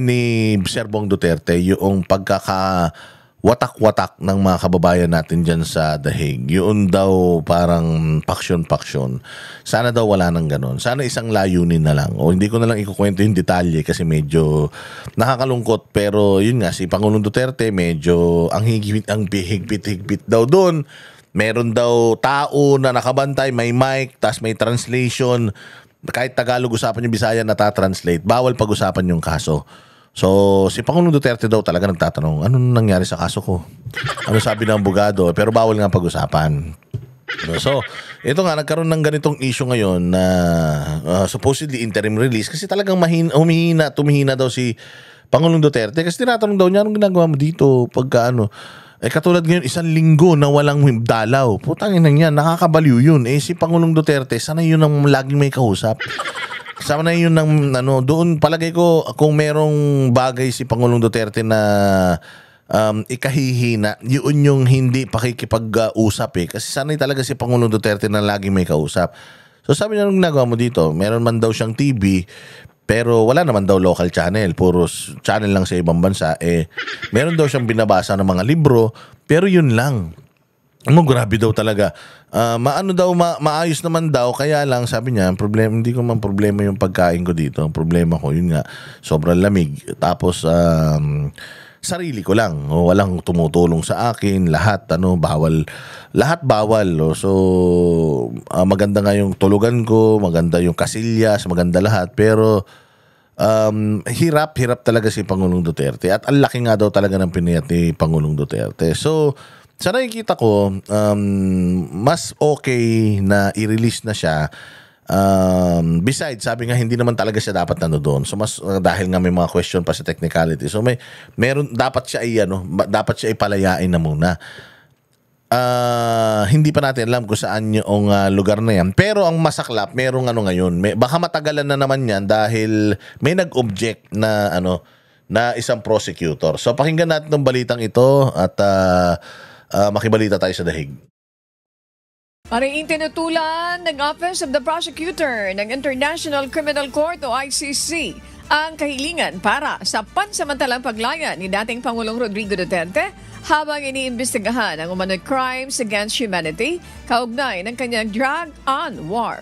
[SPEAKER 2] ni Sir Bong Duterte, yung pagkakawatak-watak ng mga kababayan natin dyan sa The Hague. Yun daw parang paksyon-paksyon. Sana daw wala nang ganon. Sana isang layunin na lang. O hindi ko na lang ikukwento yung detalye kasi medyo nakakalungkot. Pero yun nga, si Pangulong Duterte medyo ang higpit-higpit daw doon. Meron daw tao na nakabantay, may mic, tas may translation. Kahit Tagalog usapan yung Bisaya natatranslate. Bawal pag-usapan yung kaso. So, si Pangulong Duterte daw talaga nagtatanong, ano nangyari sa kaso ko? Ano sabi ng abogado? Pero bawal nga pag-usapan. So, ito nga, nagkaroon ng ganitong issue ngayon na supposedly interim release kasi talagang tumihina daw si Pangulong Duterte kasi tinatanong daw niya, anong ginagawa mo dito pagka katulad ngayon, 1 linggo na walang dalaw. Putangin na yan, nakakabaliw yun. Si Pangulong Duterte, sana yun ang laging may kausap. Sama na yun ng doon palagay ko kung merong bagay si Pangulong Duterte na ikahihina, yun yung hindi pakikipag-usap kasi sanay talaga si Pangulong Duterte na laging may kausap. So sabi niya, nung nagawa mo dito, meron man daw siyang TV pero wala naman daw local channel, puro channel lang sa ibang bansa. Meron daw siyang binabasa ng mga libro pero yun lang. Grabe daw talaga. Maayos naman daw, kaya lang sabi niya, hindi ko man problema yung pagkain ko dito. Ang problema ko, yun nga, sobrang lamig. Tapos, sarili ko lang. Walang tumutulong sa akin. Lahat, bawal. Lahat bawal. So, maganda nga yung tulugan ko, maganda yung kasilyas, maganda lahat. Pero, hirap talaga si Pangulong Duterte. At ang laki nga daw talaga ng pinayat ni Pangulong Duterte. So, sa nakikita ko, mas okay na i-release na siya. Besides, sabi nga hindi naman talaga siya dapat nandoon. So mas dahil nga may mga question pa sa technicality. So dapat siya ipalayain na muna. Hindi pa natin alam kung saan yung lugar na yan. Pero ang masaklap, merong ngayon. Baka matagalan na naman yan dahil may nag-object na na isang prosecutor. So pakinggan natin ng balitang ito at makibalita tayo sa The Hague.
[SPEAKER 10] Maring tinutulan ng Office of the Prosecutor ng International Criminal Court o ICC ang kahilingan para sa pansamantalang paglaya ni dating Pangulong Rodrigo Duterte habang iniimbestigahan ang umano'y crimes against humanity kaugnay ng kanyang war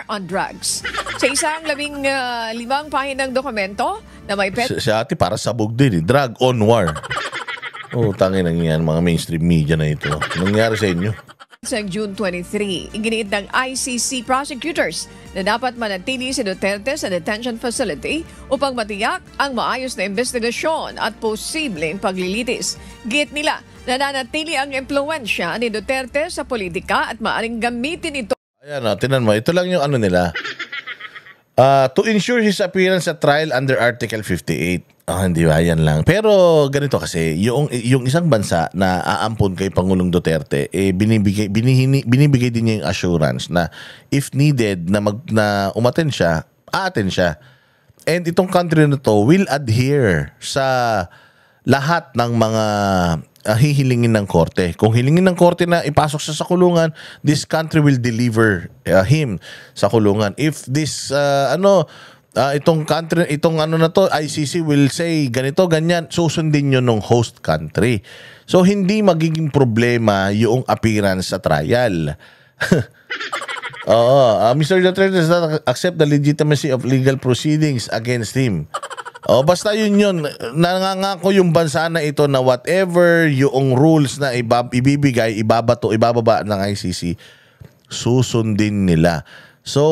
[SPEAKER 10] on drugs. Sa isang 15 pahinang dokumento na may
[SPEAKER 2] si ate para sabog din, drug on war. Tangin lang yan, mga mainstream media na ito. Nangyari sa inyo?
[SPEAKER 10] Sa June 23, iginiit ng ICC prosecutors na dapat manatili si Duterte sa detention facility upang matiyak ang maayos na investigasyon at posibleng paglilitis. Git nila, nananatili ang impluensya ni Duterte sa politika at maaring gamitin ito.
[SPEAKER 2] Ayan, tinan mo, ito lang yung nila. To ensure his appearance at trial under Article 58. Hindi ba? Yan lang. Pero ganito kasi, yung isang bansa na aampon kay Pangulong Duterte, binibigay din niya yung assurance na if needed na umattend siya, aattend siya. And itong country na to will adhere sa lahat ng mga hihilingin ng korte. Kung hilingin ng korte na ipasok siya sa kulungan, this country will deliver him sa kulungan. If this itong country, itong na to, ICC will say ganito, ganyan, susundin nyo ng host country. So hindi magiging problema yung appearance sa trial. Mr. Duterte does not accept the legitimacy of legal proceedings against him. Basta yun. Nangangako yung bansa na ito na whatever yung rules na ibibigay, ibababa ng ICC, susundin nila. So,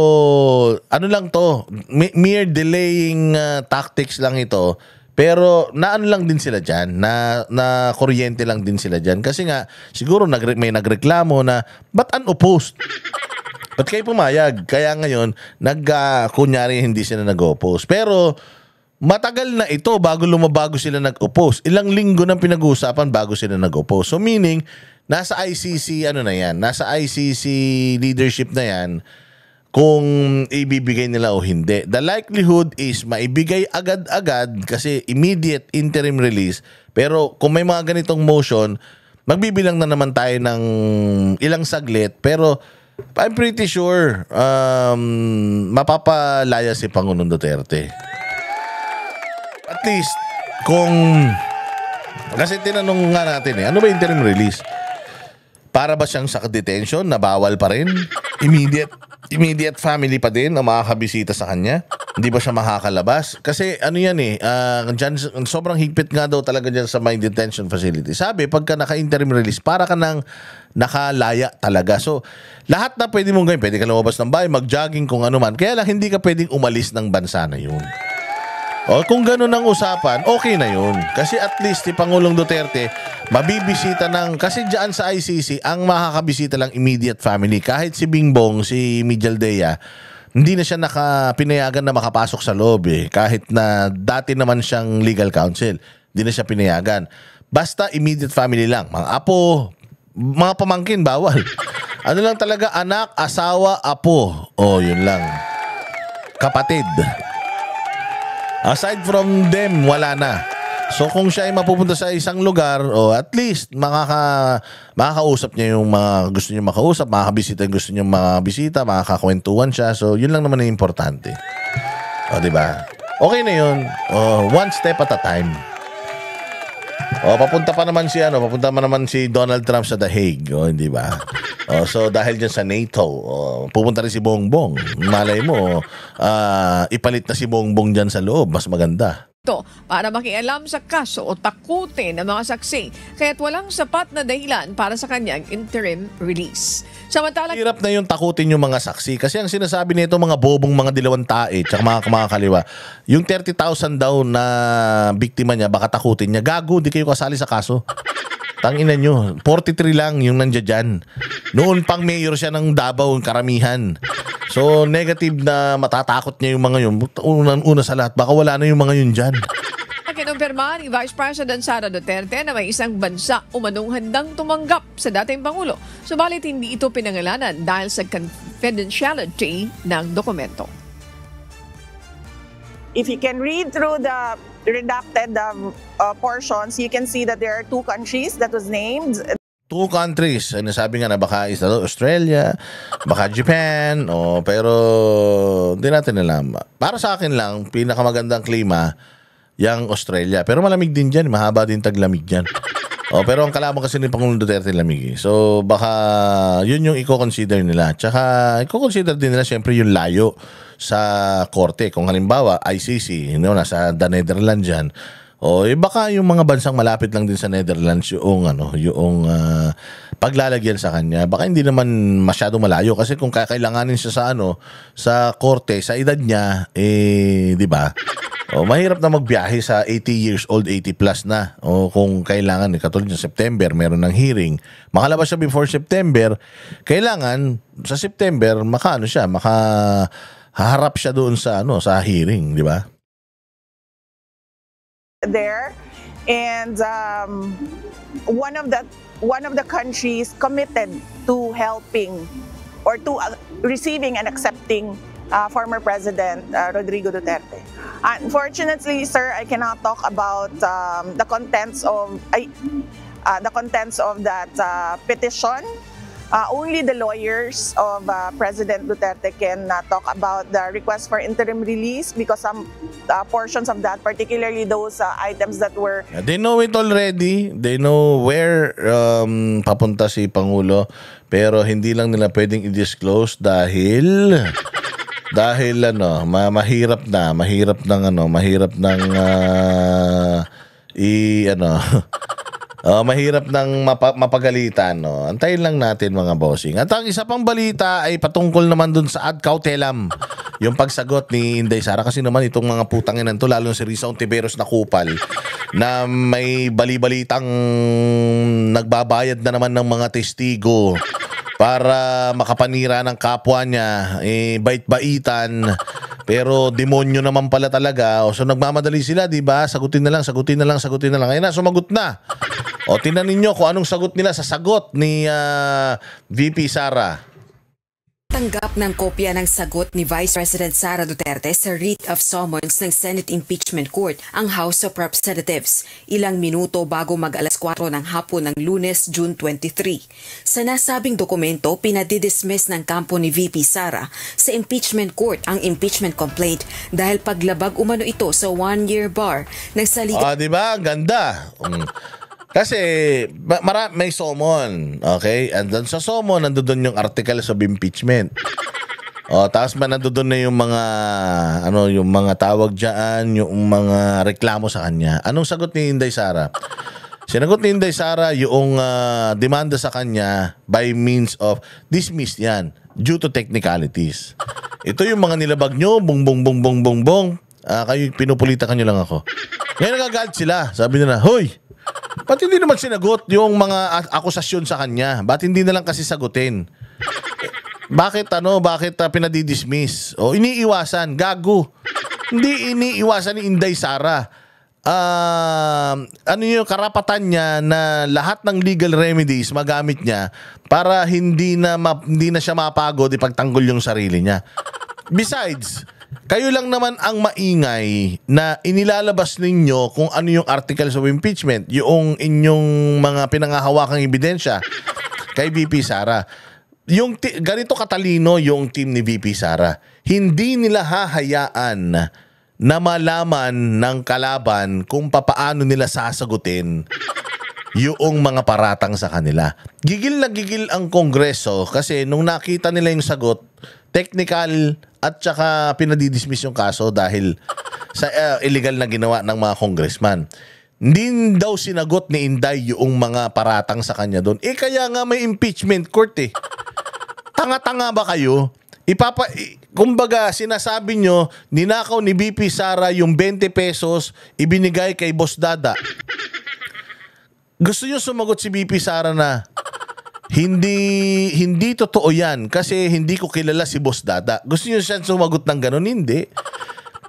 [SPEAKER 2] ano lang to, mere delaying tactics lang ito. Pero naano lang din sila dyan, na kuryente lang din sila dyan. Kasi nga, siguro may nagreklamo na, ba't unopposed? Ba't kayo pumayag? Kaya ngayon, kunyari hindi sila nag-oppose. Pero, matagal na ito bago sila nag-oppose. Ilang linggo nang pinag-uusapan bago sila nag-oppose. So meaning, nasa ICC nasa ICC leadership na yan kung ibibigay nila o hindi. The likelihood is maibigay agad-agad kasi immediate interim release. Pero kung may mga ganitong motion, magbibilang na naman tayo ng ilang saglit. Pero I'm pretty sure mapapalaya si Pangulong Duterte. At least, kasi tinanong nga natin ano ba interim release? Para ba siyang sa detention na bawal pa rin? Immediate family pa din ang makakabisita sa kanya? Hindi ba siya makakalabas? Kasi dyan, sobrang higpit nga daw talaga dyan sa my detention facility. Sabi, pagka naka-interim release, para ka nang nakalaya talaga. So, lahat na pwede mong gawin. Pwede ka lumabas ng bahay, mag-jogging, kung ano man. Kaya lang, hindi ka pwedeng umalis ng bansa na yun. Kung gano'n ang usapan, okay na yun. Kasi at least si Pangulong Duterte mabibisita kasi dyan sa ICC, ang makakabisita lang immediate family. Kahit si Bingbong, si Mijaldea, hindi na siya pinayagan na makapasok sa loob Kahit na dati naman siyang legal counsel, hindi na siya pinayagan. Basta immediate family lang. Mga apo, mga pamangkin, bawal. Ano lang talaga, anak, asawa, apo. Yun lang. Kapatid. Aside from them, wala na. So kung siya ay mapupunta sa isang lugar, at least makakausap niya yung mga gusto niya makausap, makakabisita yung gusto niya makabisita, makakakwentuhan siya. So yun lang naman ang importante. Diba? Okay na yun. One step at a time. Papunta pa naman si Donald Trump sa The Hague, hindi ba? So dahil dyan sa NATO, pupunta rin si Bongbong. Malay mo, ipalit na si Bongbong dyan sa loob, mas maganda.
[SPEAKER 10] Para makialam sa kaso o takutin ng mga saksi, kaya't walang sapat na dahilan para sa kanyang interim release. Samantalang
[SPEAKER 2] hirap na yung takutin yung mga saksi kasi ang sinasabi nito mga bobong mga dilawang tae tsaka mga kaliwa, yung 30,000 daw na biktima niya baka takutin niya. Gago, di kayo kasali sa kaso. Tangina nyo, 43 lang yung nandiyan dyan. Noon pang mayor siya ng Davao, karamihan. So, negative na matatakot niya yung mga yun. Una sa lahat, baka wala na yung mga yun dyan.
[SPEAKER 10] Kinumpirma ni Vice President Sara Duterte na may isang bansa umanong handang tumanggap sa dating Pangulo. Subalit hindi ito pinangalanan dahil sa confidentiality ng dokumento.
[SPEAKER 11] If you can read through the redacted portions, you can see that there are two countries that was named.
[SPEAKER 2] Two countries. Nasabi nga na baka isa Australia, baka Japan, pero hindi natin alam. Para sa akin lang, pinakamagandang klima, yung Australia. Pero malamig din dyan, mahaba din taglamig dyan. Pero ang kalaban kasi ni Pangulong Duterte lamig. So baka yun yung i-consider nila. Tsaka i-consider din nila siyempre yung layo sa korte. Kung halimbawa ICC, nasa The Netherlands dyan, baka yung mga bansang malapit lang din sa Netherlands yung paglalagyan sa kanya. Baka hindi naman masyado malayo kasi kung kakailanganin siya sa korte, sa edad niya, di ba? Mahirap na magbiyahe sa 80 years old, 80 plus na. Kung kailangan, katulad ng September, meron ng hearing. Makalabas siya before September, kailangan sa September, makaharap siya doon sa hearing, di ba?
[SPEAKER 11] There, and one of the countries committed to helping or to receiving and accepting former President Rodrigo Duterte. Unfortunately, sir, I cannot talk about the contents of that petition. Only the lawyers of President Duterte can talk about the request for interim release because some portions of that, particularly those items that were...
[SPEAKER 2] They know it already. They know where papunta si Pangulo. Pero hindi lang nila pwedeng i-disclose dahil mahirap mahirap ng mapagalitan, no. Antayin lang natin mga bossing. At ang isa pang balita ay patungkol naman dun sa ad cautelam. Yung pagsagot ni Inday Sara kasi naman itong mga putanginan to, lalo si Risa Ontiveros na kupal na may bali-balitang nagbabayad na naman ng mga testigo para makapanira ng kapwa niya, bait-baitan. Pero demonyo naman pala talaga. So nagmamadali sila, di ba? Sagutin na lang. Ayun na, sumagot na. O tingnan ninyo kung anong sagot nila sa sagot ni VP Sara.
[SPEAKER 12] Tanggap ng kopya ng sagot ni Vice President Sara Duterte sa writ of summons ng Senate Impeachment Court ang House of Representatives ilang minuto bago mag-alas 4 ng hapon ng Lunes, June 23. Sa nasabing dokumento, pinadidismiss ng kampo ni VP Sara sa Impeachment Court ang impeachment complaint dahil paglabag umano ito sa 1-year bar ng saligang...
[SPEAKER 2] Di ba? Ganda. Kasi may summon, okay? And then sa summon, nandoon yung articles of impeachment. Tapos nandoon na yung mga yung mga tawag diyan, yung mga reklamo sa kanya. Anong sagot ni Inday Sara? Sinagot ni Inday Sara yung demanda sa kanya by means of dismiss yan due to technicalities. Ito yung mga nilabag nyo, bong. Kayo pinupulitan kanyo lang ako. Ngayon nagagalit sila. Sabi nila, hoy! Ba't hindi naman sinagot yung mga akusasyon sa kanya? Ba't hindi na lang kasi sagutin? Bakit pinadidismiss? O iniiwasan, gago. Hindi iniiwasan ni Inday Sara. Yung karapatan niya na lahat ng legal remedies magamit niya para hindi na siya mapagod ipagtanggol yung sarili niya. Besides, kayo lang naman ang maingay na inilalabas ninyo kung ano yung articles of impeachment, yung inyong mga pinangahawakang ebidensya kay VP Sara. Ganito katalino yung team ni VP Sara. Hindi nila hahayaan na malaman ng kalaban kung papaano nila sasagutin yung mga paratang sa kanila. Gigil na gigil ang Kongreso kasi nung nakita nila yung sagot, technical at saka pinadidismiss yung kaso dahil sa illegal na ginawa ng mga congressman. Hindi daw sinagot ni Inday yung mga paratang sa kanya doon. Kaya nga may impeachment court eh. Tanga-tanga ba kayo? Kumbaga, sinasabi nyo, ninakaw ni VP Sara yung 20 pesos ibinigay kay Boss Dada. Gusto nyo sumagot si VP Sara na hindi totoo yan kasi hindi ko kilala si Boss Dada. Gusto nyo siya sumagot ng ganun? Hindi.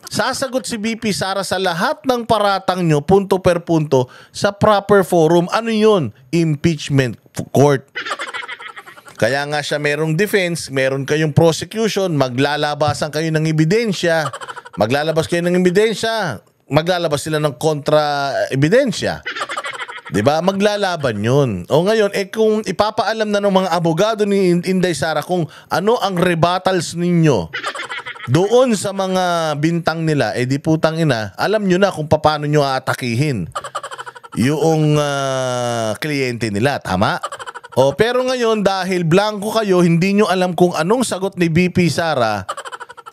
[SPEAKER 2] Sasagot si VP Sara sa lahat ng paratang nyo, punto per punto, sa proper forum. Ano yun? Impeachment court. Kaya nga siya merong defense, meron kayong prosecution, maglalabasan kayo ng ebidensya. Maglalabas sila ng kontra-ebidensya. Diba? Maglalaban yun. O ngayon, kung ipapaalam na ng mga abogado ni Inday Sara kung ano ang rebuttals ninyo doon sa mga bintang nila, di putang ina, alam nyo na kung paano nyo aatakihin yung kliyente nila. Tama? Pero ngayon, dahil blanco kayo, hindi nyo alam kung anong sagot ni VP Sara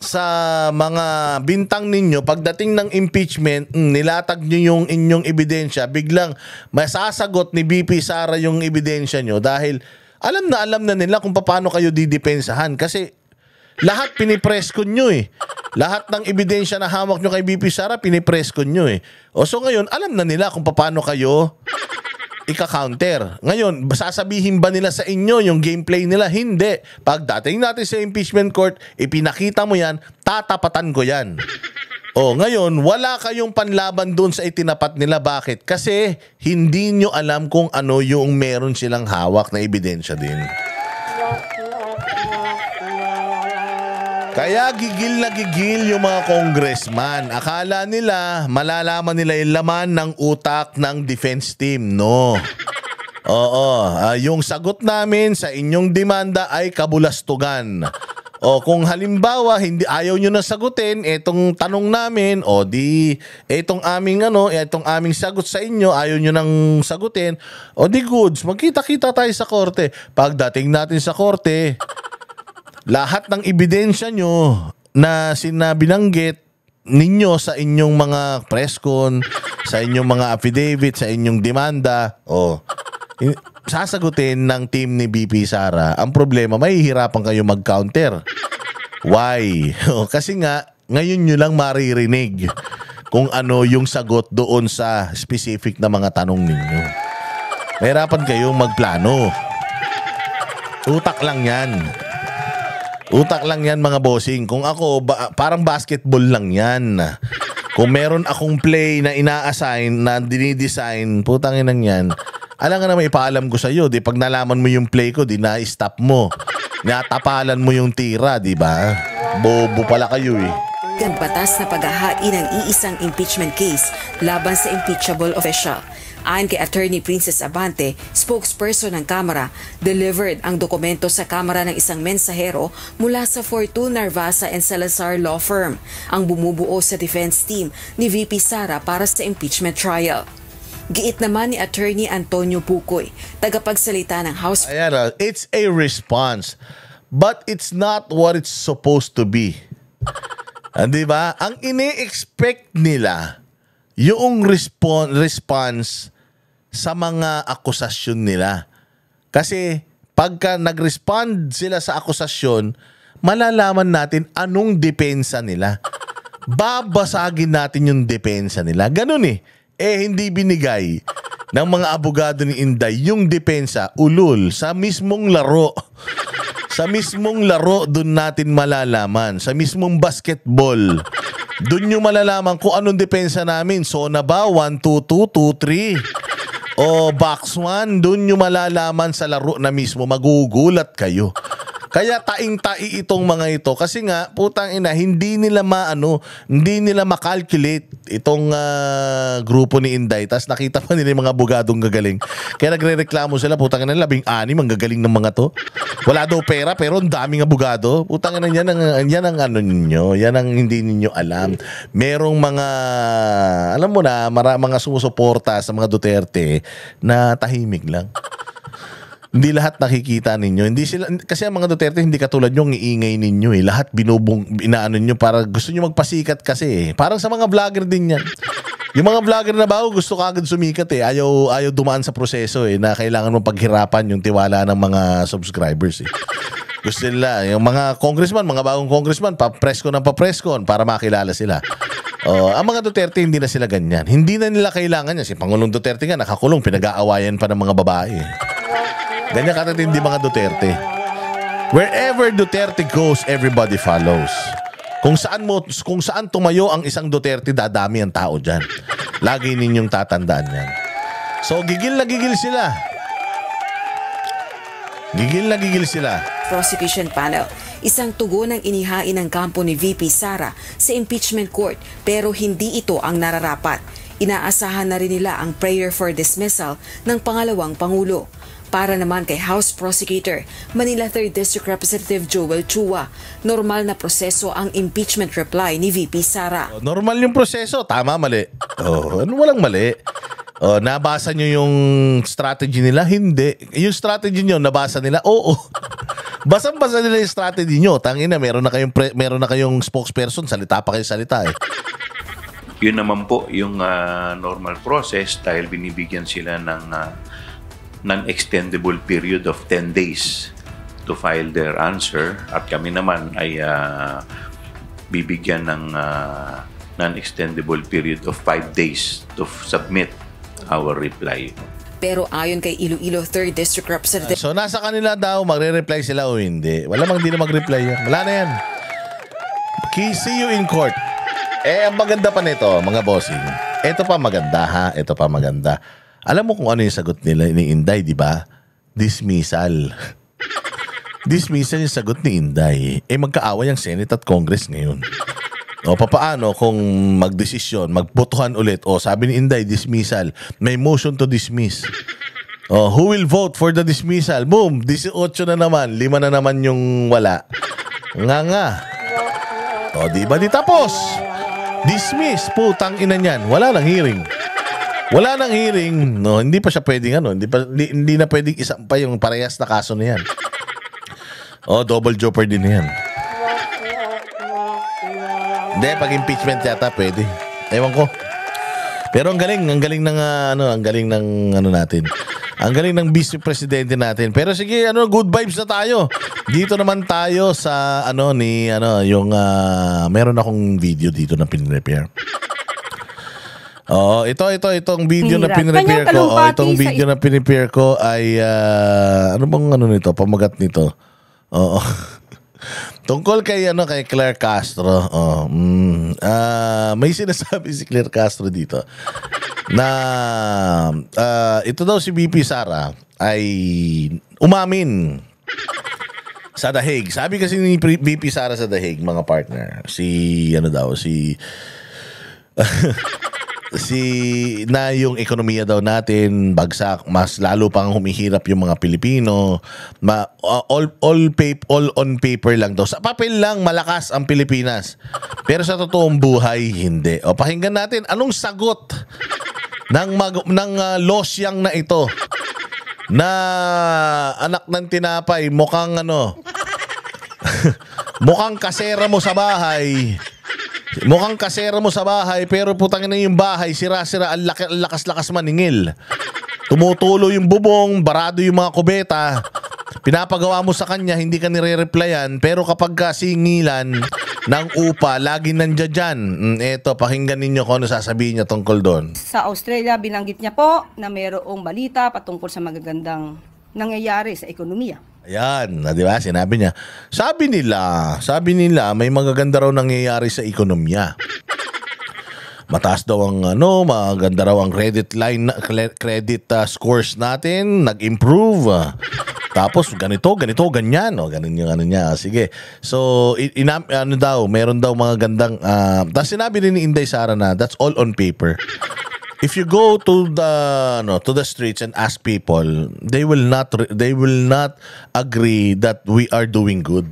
[SPEAKER 2] sa mga bintang ninyo, pagdating ng impeachment, nilatag nyo yung inyong ebidensya, biglang masasagot ni VP Sara yung ebidensya nyo dahil alam na nila kung paano kayo didepensahan kasi lahat pinipreskon nyo eh. Lahat ng ebidensya na hawak nyo kay VP Sara, pinipreskon nyo eh. So ngayon, alam na nila kung paano kayo ika-counter. Ngayon, sasabihin ba nila sa inyo yung gameplay nila? Hindi. Pagdating natin sa impeachment court, ipinakita mo yan, tatapatan ko yan. Ngayon, wala kayong panlaban doon sa itinapat nila. Bakit? Kasi hindi nyo alam kung ano yung meron silang hawak na ebidensya din. Kaya gigil na gigil yung mga congressman. Akala nila malalaman nila yung laman ng utak ng defense team. No. Oo, yung sagot namin sa inyong demanda ay kabulastugan. O kung halimbawa hindi ayaw nyo na sagutin itong tanong namin, o di itong aming sagot sa inyo ayaw nyo nang sagutin, o di goods, magkita-kita tayo sa korte. Pagdating natin sa korte, lahat ng ebidensya nyo na binanggit ninyo sa inyong mga press con, sa inyong mga affidavit, sa inyong demanda, sasagutin ng team ni BP Sara. Ang problema, mahihirapan kayo mag-counter. Why? Kasi nga, ngayon nyo lang maririnig kung ano yung sagot doon sa specific na mga tanong ninyo. Mahirapan kayong magplano. Utak lang yan. Utak lang yan mga bossing. Kung ako, parang basketball lang yan. Kung meron akong play na ina-assign, na dinidesign, putangin lang yan. Alam nga na may ipaalam ko sa'yo, di pag nalaman mo yung play ko, di na-stop mo. Natapalan mo yung tira, di ba? Bobo pala kayo eh.
[SPEAKER 12] Ang batas na paghahain ng iisang impeachment case laban sa impeachable official. Ayon kay Attorney Princess Abante, spokesperson ng Kamara, delivered ang dokumento sa Kamara ng isang mensahero mula sa Fortune, Narvasa and Salazar Law Firm, ang bumubuo sa defense team ni VP Sara para sa impeachment trial. Giit naman ni Attorney Antonio Pucoy, tagapagsalita ng House.
[SPEAKER 2] Ayan, it's a response, but it's not what it's supposed to be. Di ba? Ang ini-expect nila, yung response sa mga akusasyon nila. Kasi pagka nag-respond sila sa akusasyon, malalaman natin anong depensa nila. Babasagin natin yung depensa nila. Ganun eh. Hindi binigay ng mga abogado ni Inday yung depensa, ulul, sa mismong laro. Sa mismong laro, dun natin malalaman. Sa mismong basketball, dun nyo malalaman kung anong depensa namin. Zona ba? 1, 2, 2, 2, 3. O box 1, dun nyo malalaman sa laro na mismo. Magugulat kayo. Kaya taing-tai itong mga ito. Kasi nga, putang ina, hindi nila makalculate itong grupo ni Inday. Tapos nakita pa nila yung mga abogadong gagaling. Kaya nagre-reklamo sila, putang ina, 16 ang gagaling ng mga to. Wala daw pera, pero ang daming abogado. Putang ina, yan ang ano ninyo. Yan ang hindi ninyo alam. Merong mga, alam mo na, mga sumusuporta sa mga Duterte na tahimik lang. Hindi lahat nakikita ninyo. Hindi sila, kasi ang mga Duterte hindi katulad nyo, iingay ninyo eh. Lahat inaano nyo para gusto nyo magpasikat kasi eh. Parang sa mga vlogger din yan. Yung mga vlogger na bago gusto kagad sumikat eh. Ayaw dumaan sa proseso eh, na kailangan mong paghirapan yung tiwala ng mga subscribers eh. Gusto nila, yung mga congressman, mga bagong congressman, pa-press-con para makilala sila. Ang mga Duterte hindi na sila ganyan. Hindi na nila kailangan yan. Si Pangulong Duterte nga nakakulong, pinag-aawayan pa ng mga babae eh. Ganyan katitindi mga Duterte. Wherever Duterte goes, everybody follows. Kung saan tumayo ang isang Duterte, dadami ang tao dyan. Lagi ninyong tatandaan yan. So, gigil na gigil sila. Gigil na gigil sila.
[SPEAKER 12] Prosecution panel. Isang tugon ang inihain ng kampo ni VP Sara sa impeachment court, pero hindi ito ang nararapat. Inaasahan na rin nila ang prayer for dismissal ng pangalawang Pangulo. Para naman kay House Prosecutor, Manila 3rd District Representative Joel Chua, normal na proseso ang impeachment reply ni VP Sara.
[SPEAKER 2] Normal yung proseso, tama, mali. Walang mali. Nabasa nyo yung strategy nila? Hindi. Yung strategy nyo, nabasa nila? Oo. Basang-basa nila yung strategy nyo. Tangina, meron na kayong spokesperson, salita pa kayo salita eh.
[SPEAKER 13] Yun naman po yung normal process dahil binibigyan sila ng non-extendable period of 10 days to file their answer at kami naman ay bibigyan ng non-extendable period of 5 days to submit our reply.
[SPEAKER 12] Pero ayon kay Iloilo 3rd District Representative...
[SPEAKER 2] So nasa kanila daw, magre-reply sila o hindi. Wala mang di na mag-reply yan. Wala na yan. See you in court. Ang maganda pa nito, mga bossing. Ito pa maganda ha. Ito pa maganda. Alam mo kung ano yung sagot nila ni Inday, di ba? Dismissal. Dismissal yung sagot ni Inday. Magkaaway ang Senate at Congress ngayon. O papaano kung magdesisyon, magbotohan ulit? O sabi ni Inday, dismissal. May motion to dismiss. O who will vote for the dismissal? Boom, 18 na naman. 5 na naman yung wala. Nga. O di ba di tapos? Dismiss, putang ina niyan. Wala nang hearing. Wala nang hearing. No, hindi pa siya pwedeng hindi na pwedeng isang pa yung parehas na kaso na yan. Double jeopardy na yan. Hindi, pag impeachment yata pwede. Ewan ko. Pero ang galing ng natin. Ang galing ng vice presidente natin. Pero sige, good vibes na tayo. Dito naman tayo sa meron akong video dito na pinrepare. Itong video na pinrepare ko. Itong video na pinrepare ko ay ano bang nito, pamagat nito. Oo. Tungkol kay Claire Castro. May sinasabi si Claire Castro dito na ito daw si VP Sara ay umamin sa The Hague. Sabi kasi ni VP Sara sa The Hague, mga partner, na yung ekonomiya daw natin bagsak, mas lalo pang humihirap yung mga Pilipino. All on paper lang daw. Sa papel lang malakas ang Pilipinas. Pero sa totoong buhay hindi. Pakinggan natin anong sagot ng losyang na ito. Na anak ng tinapay, mukhang mukhang kasera mo sa bahay. Mukhang kasera mo sa bahay, pero putangin na yung bahay, sira-sira, ang lakas-lakas maningil. Tumutulo yung bubong, barado yung mga kubeta. Pinapagawa mo sa kanya, hindi ka nire-replyan, pero kapag kasingilan ng upa, lagi nandiyan dyan. Eto, pakinggan ninyo kung ano sasabihin niya tungkol doon.
[SPEAKER 1] Sa Australia, binanggit niya po na mayroong balita patungkol sa magagandang nangyayari sa ekonomiya.
[SPEAKER 2] Ayan, di ba? Sinabi niya. Sabi nila, may magaganda raw nangyayari sa ekonomiya. Mataas daw ang maganda raw ang credit scores natin, nag-improve. Tapos ganito, ganyan, ganun yung niya. Sige. So, meron daw mga gandang tapos sinabi rin ni Inday Sara na that's all on paper. If you go to the streets and ask people, they will not agree that we are doing good.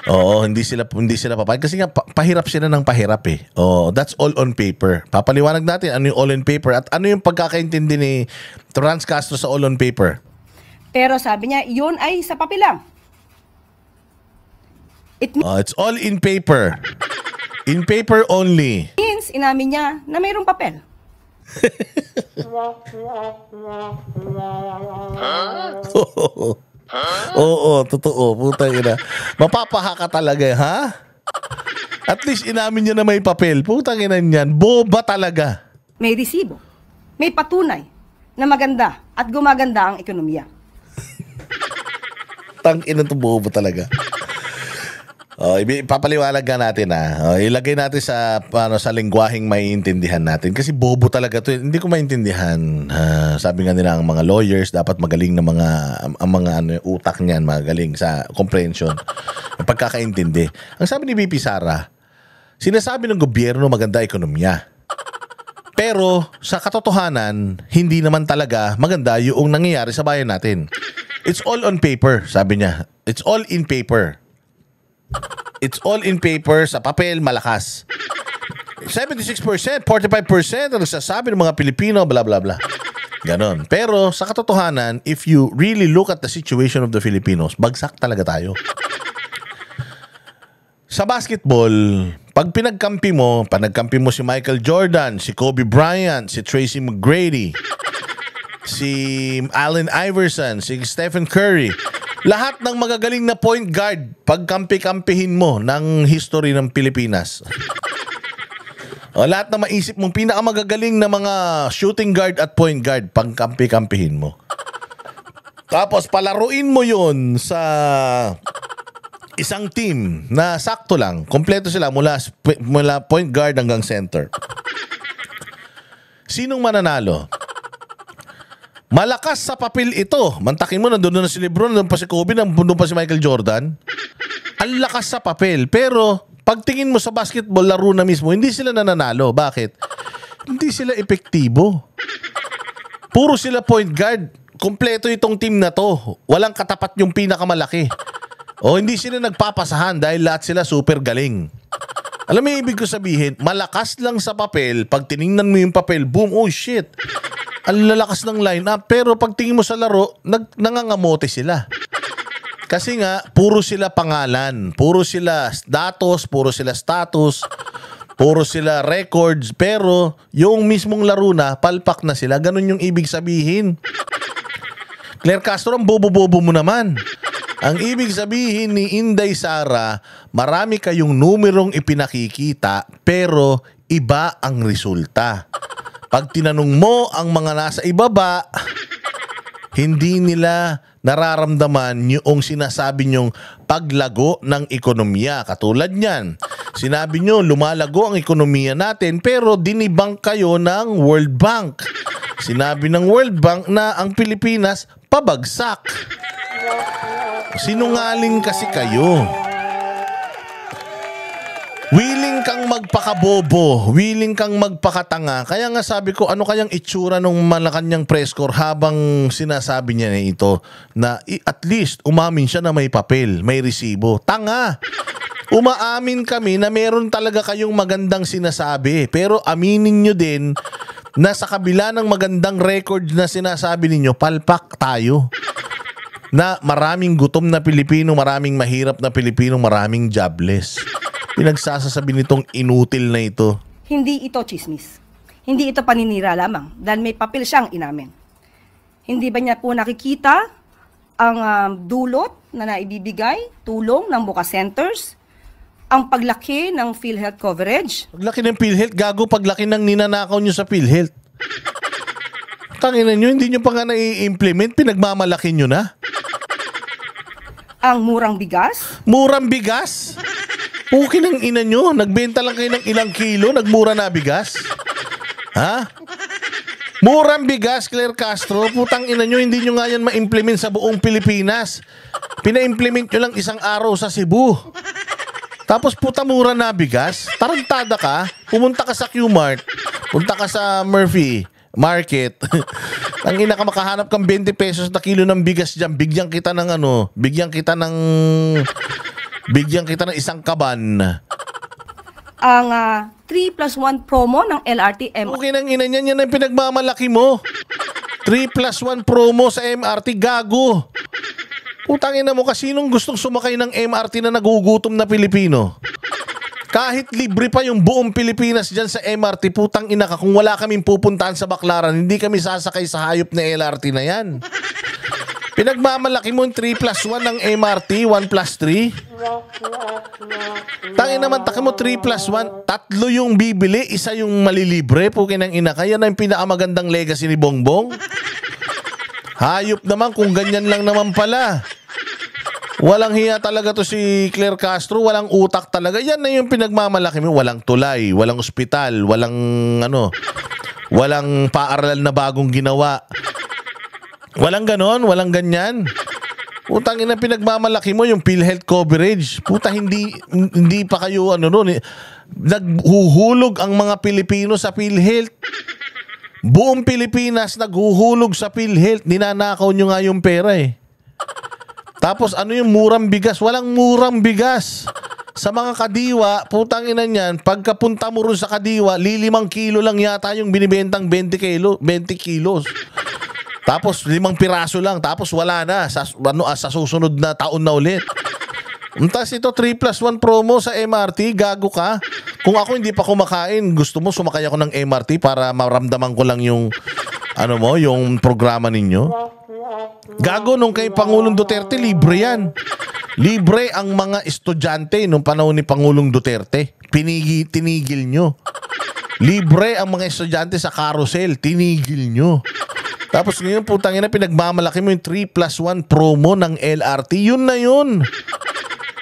[SPEAKER 2] Oo, hindi sila papayag kasi nga pahirap sila ng pahirap eh. Oh, that's all on paper. Papaliwanag natin ano yung all on paper at ano yung pagkakaintindi ni Franz Castro sa all on paper.
[SPEAKER 1] Pero sabi niya, yun ay sa papel lang.
[SPEAKER 2] It's all in paper. In paper only.
[SPEAKER 1] Means, inamin niya na mayroong papel.
[SPEAKER 2] Oo, totoo. Putang ina. Mapapahaka talaga, ha? At least inamin niya na may papel. Putang ina niyan. Boba talaga.
[SPEAKER 1] May resibo. May patunay na maganda at gumaganda ang ekonomiya.
[SPEAKER 2] Tang ina to, boba talaga. Ipapaliwanag ka natin ilagay natin sa lengguaheng maiintindihan natin kasi bobo talaga to. Hindi ko maintindihan. Sabi nga nila ang mga lawyers dapat magaling na mga utak niyan, magaling sa comprehension, ang pagkakaintindi. Ang sabi ni VP Sara, sinasabi ng gobyerno maganda ekonomiya. Pero sa katotohanan, hindi naman talaga maganda yung nangyayari sa bayan natin. It's all on paper, sabi niya. It's all in paper. It's all in paper, sa papel, malakas. 76%, 45% ang nagsasabi ng mga Pilipino, bla bla bla. Ganon. Pero sa katotohanan, if you really look at the situation of the Filipinos, bagsak talaga tayo. Sa basketball, pag pinagkampi mo si Michael Jordan, si Kobe Bryant, si Tracy McGrady, si Allen Iverson, si Stephen Curry, lahat ng magagaling na point guard, pagkampi-kampihin mo ng history ng Pilipinas. Lahat na maisip mong pinakamagagaling na mga shooting guard at point guard, pagkampi-kampihin mo. Tapos palaruin mo yun sa isang team na sakto lang, kompleto sila mula point guard hanggang center. Sinong mananalo? Malakas sa papel ito. Mantakin mo, nandun na si Lebron, nandun pa si Kobe, nandun pa si Michael Jordan. Ang lakas sa papel. Pero, pagtingin mo sa basketball, laro na mismo, hindi sila nananalo. Bakit? Hindi sila epektibo. Puro sila point guard. Kompleto itong team na to. Walang katapat yung pinakamalaki. O hindi sila nagpapasahan dahil lahat sila super galing. Alam mo yung ibig ko sabihin, malakas lang sa papel, pag tiningnan mo yung papel, boom, oh shit. Ang lalakas ng lineup, pero pag tingin mo sa laro, nangangamote sila. Kasi nga, puro sila pangalan, puro sila datos, puro sila status, puro sila records, pero yung mismong laro na, palpak na sila. Ganun yung ibig sabihin. Claire Castro, ang bobo-bobo mo naman. Ang ibig sabihin ni Inday Sara, marami kayong numerong ipinakikita, pero iba ang resulta. Pag tinanong mo ang mga nasa ibaba, hindi nila nararamdaman yung sinasabi nyong paglago ng ekonomiya. Katulad niyan, sinabi nyo lumalago ang ekonomiya natin pero dinibang kayo ng World Bank. Sinabi ng World Bank na ang Pilipinas pabagsak. Sinungaling kasi kayo. Willing kang magpakabobo, willing kang magpakatanga. Kaya nga sabi ko, ano kayang itsura nung Malacanang press corps habang sinasabi niya na ito na at least umamin siya na may papel, may resibo. Tanga! Umaamin kami na meron talaga kayong magandang sinasabi. Pero aminin nyo din na sa kabila ng magandang record na sinasabi ninyo, palpak tayo. Na maraming gutom na Pilipino, maraming mahirap na Pilipino, maraming jobless. Pinagsasasabi nitong inutil na ito.
[SPEAKER 1] Hindi ito chismis. Hindi ito paninira lamang dahil may papel siyang inamin. Hindi ba niya po nakikita ang dulot na naibibigay, tulong ng Buka Centers, ang paglaki ng PhilHealth coverage?
[SPEAKER 2] Paglaki ng PhilHealth, gago, paglaki ng ninanakaw nyo sa PhilHealth. Tanginan nyo, hindi nyo pa nga nai-implement, pinagmamalaki nyo na.
[SPEAKER 1] Ang murang bigas?
[SPEAKER 2] Murang bigas? Puki ng ina nyo, nagbenta lang kayo ng ilang kilo, nagmura na bigas? Ha? Murang bigas, Claire Castro, putang ina nyo, hindi nyo nga yan ma-implement sa buong Pilipinas. Pina-implement nyo lang isang araw sa Cebu. Tapos puta mura na bigas? Tarantada ka? Pumunta ka sa Q-Mart, punta ka sa Murphy Market. Ang ina ka, makahanap kang 20 pesos na kilo ng bigas dyan, bigyan kita ng isang kaban.
[SPEAKER 1] Ang 3+1 promo ng LRT MRT.
[SPEAKER 2] Okay nang ina niyan, yan ang pinagmamalaki mo. 3+1 promo sa MRT, gago. Putangin na mo, kasinong gustong sumakay ng MRT na nagugutom na Pilipino? Kahit libre pa yung buong Pilipinas dyan sa MRT, putang ina ka, kung wala kaming pupuntahan sa Baclaran, hindi kami sasakay sa hayop na LRT na yan. Pinagmamalaki mo yung 3+1 ng MRT, 1+3. Tangin naman, taki mo 3+1, tatlo yung bibili, isa yung malilibre, pukin ng ina ka. Yan ang pinakamagandang legacy ni Bongbong. Hayop naman kung ganyan lang naman pala. Walang hiya talaga to si Claire Castro, walang utak talaga. Yan na yung pinagmamalaki mo, walang tulay, walang ospital, walang paaralan na bagong ginawa. Walang ganon, walang ganyan. Putang ina, pinagmamalaki mo yung PhilHealth coverage. Puta, hindi pa kayo naghuhulog ang mga Pilipino sa PhilHealth. Buong Pilipinas naghuhulog sa PhilHealth. Ninanakaw nyo nga yung pera eh. Tapos ano yung murang bigas? Walang murang bigas. Sa mga kadiwa, putang ina niyan, pagkapunta mo rin sa kadiwa, 5 kilo lang yata yung binibentang 20 kilos. Tapos 5 piraso lang, tapos wala na sa susunod na taon na ulit. Tapos ito 3+1 promo sa MRT, gago ka. Kung ako hindi pa kumakain, gusto mo sumakay ako ng MRT para maramdaman ko lang yung yung programa ninyo. Gago, nung kay Pangulong Duterte, libre yan. Libre ang mga estudyante nung panahon ni Pangulong Duterte. Tinigil nyo. Libre ang mga estudyante sa carousel. Tinigil nyo. Tapos ngayon, putang ina, pinagmamalaki mo yung 3+1 promo ng LRT. Yun na yun.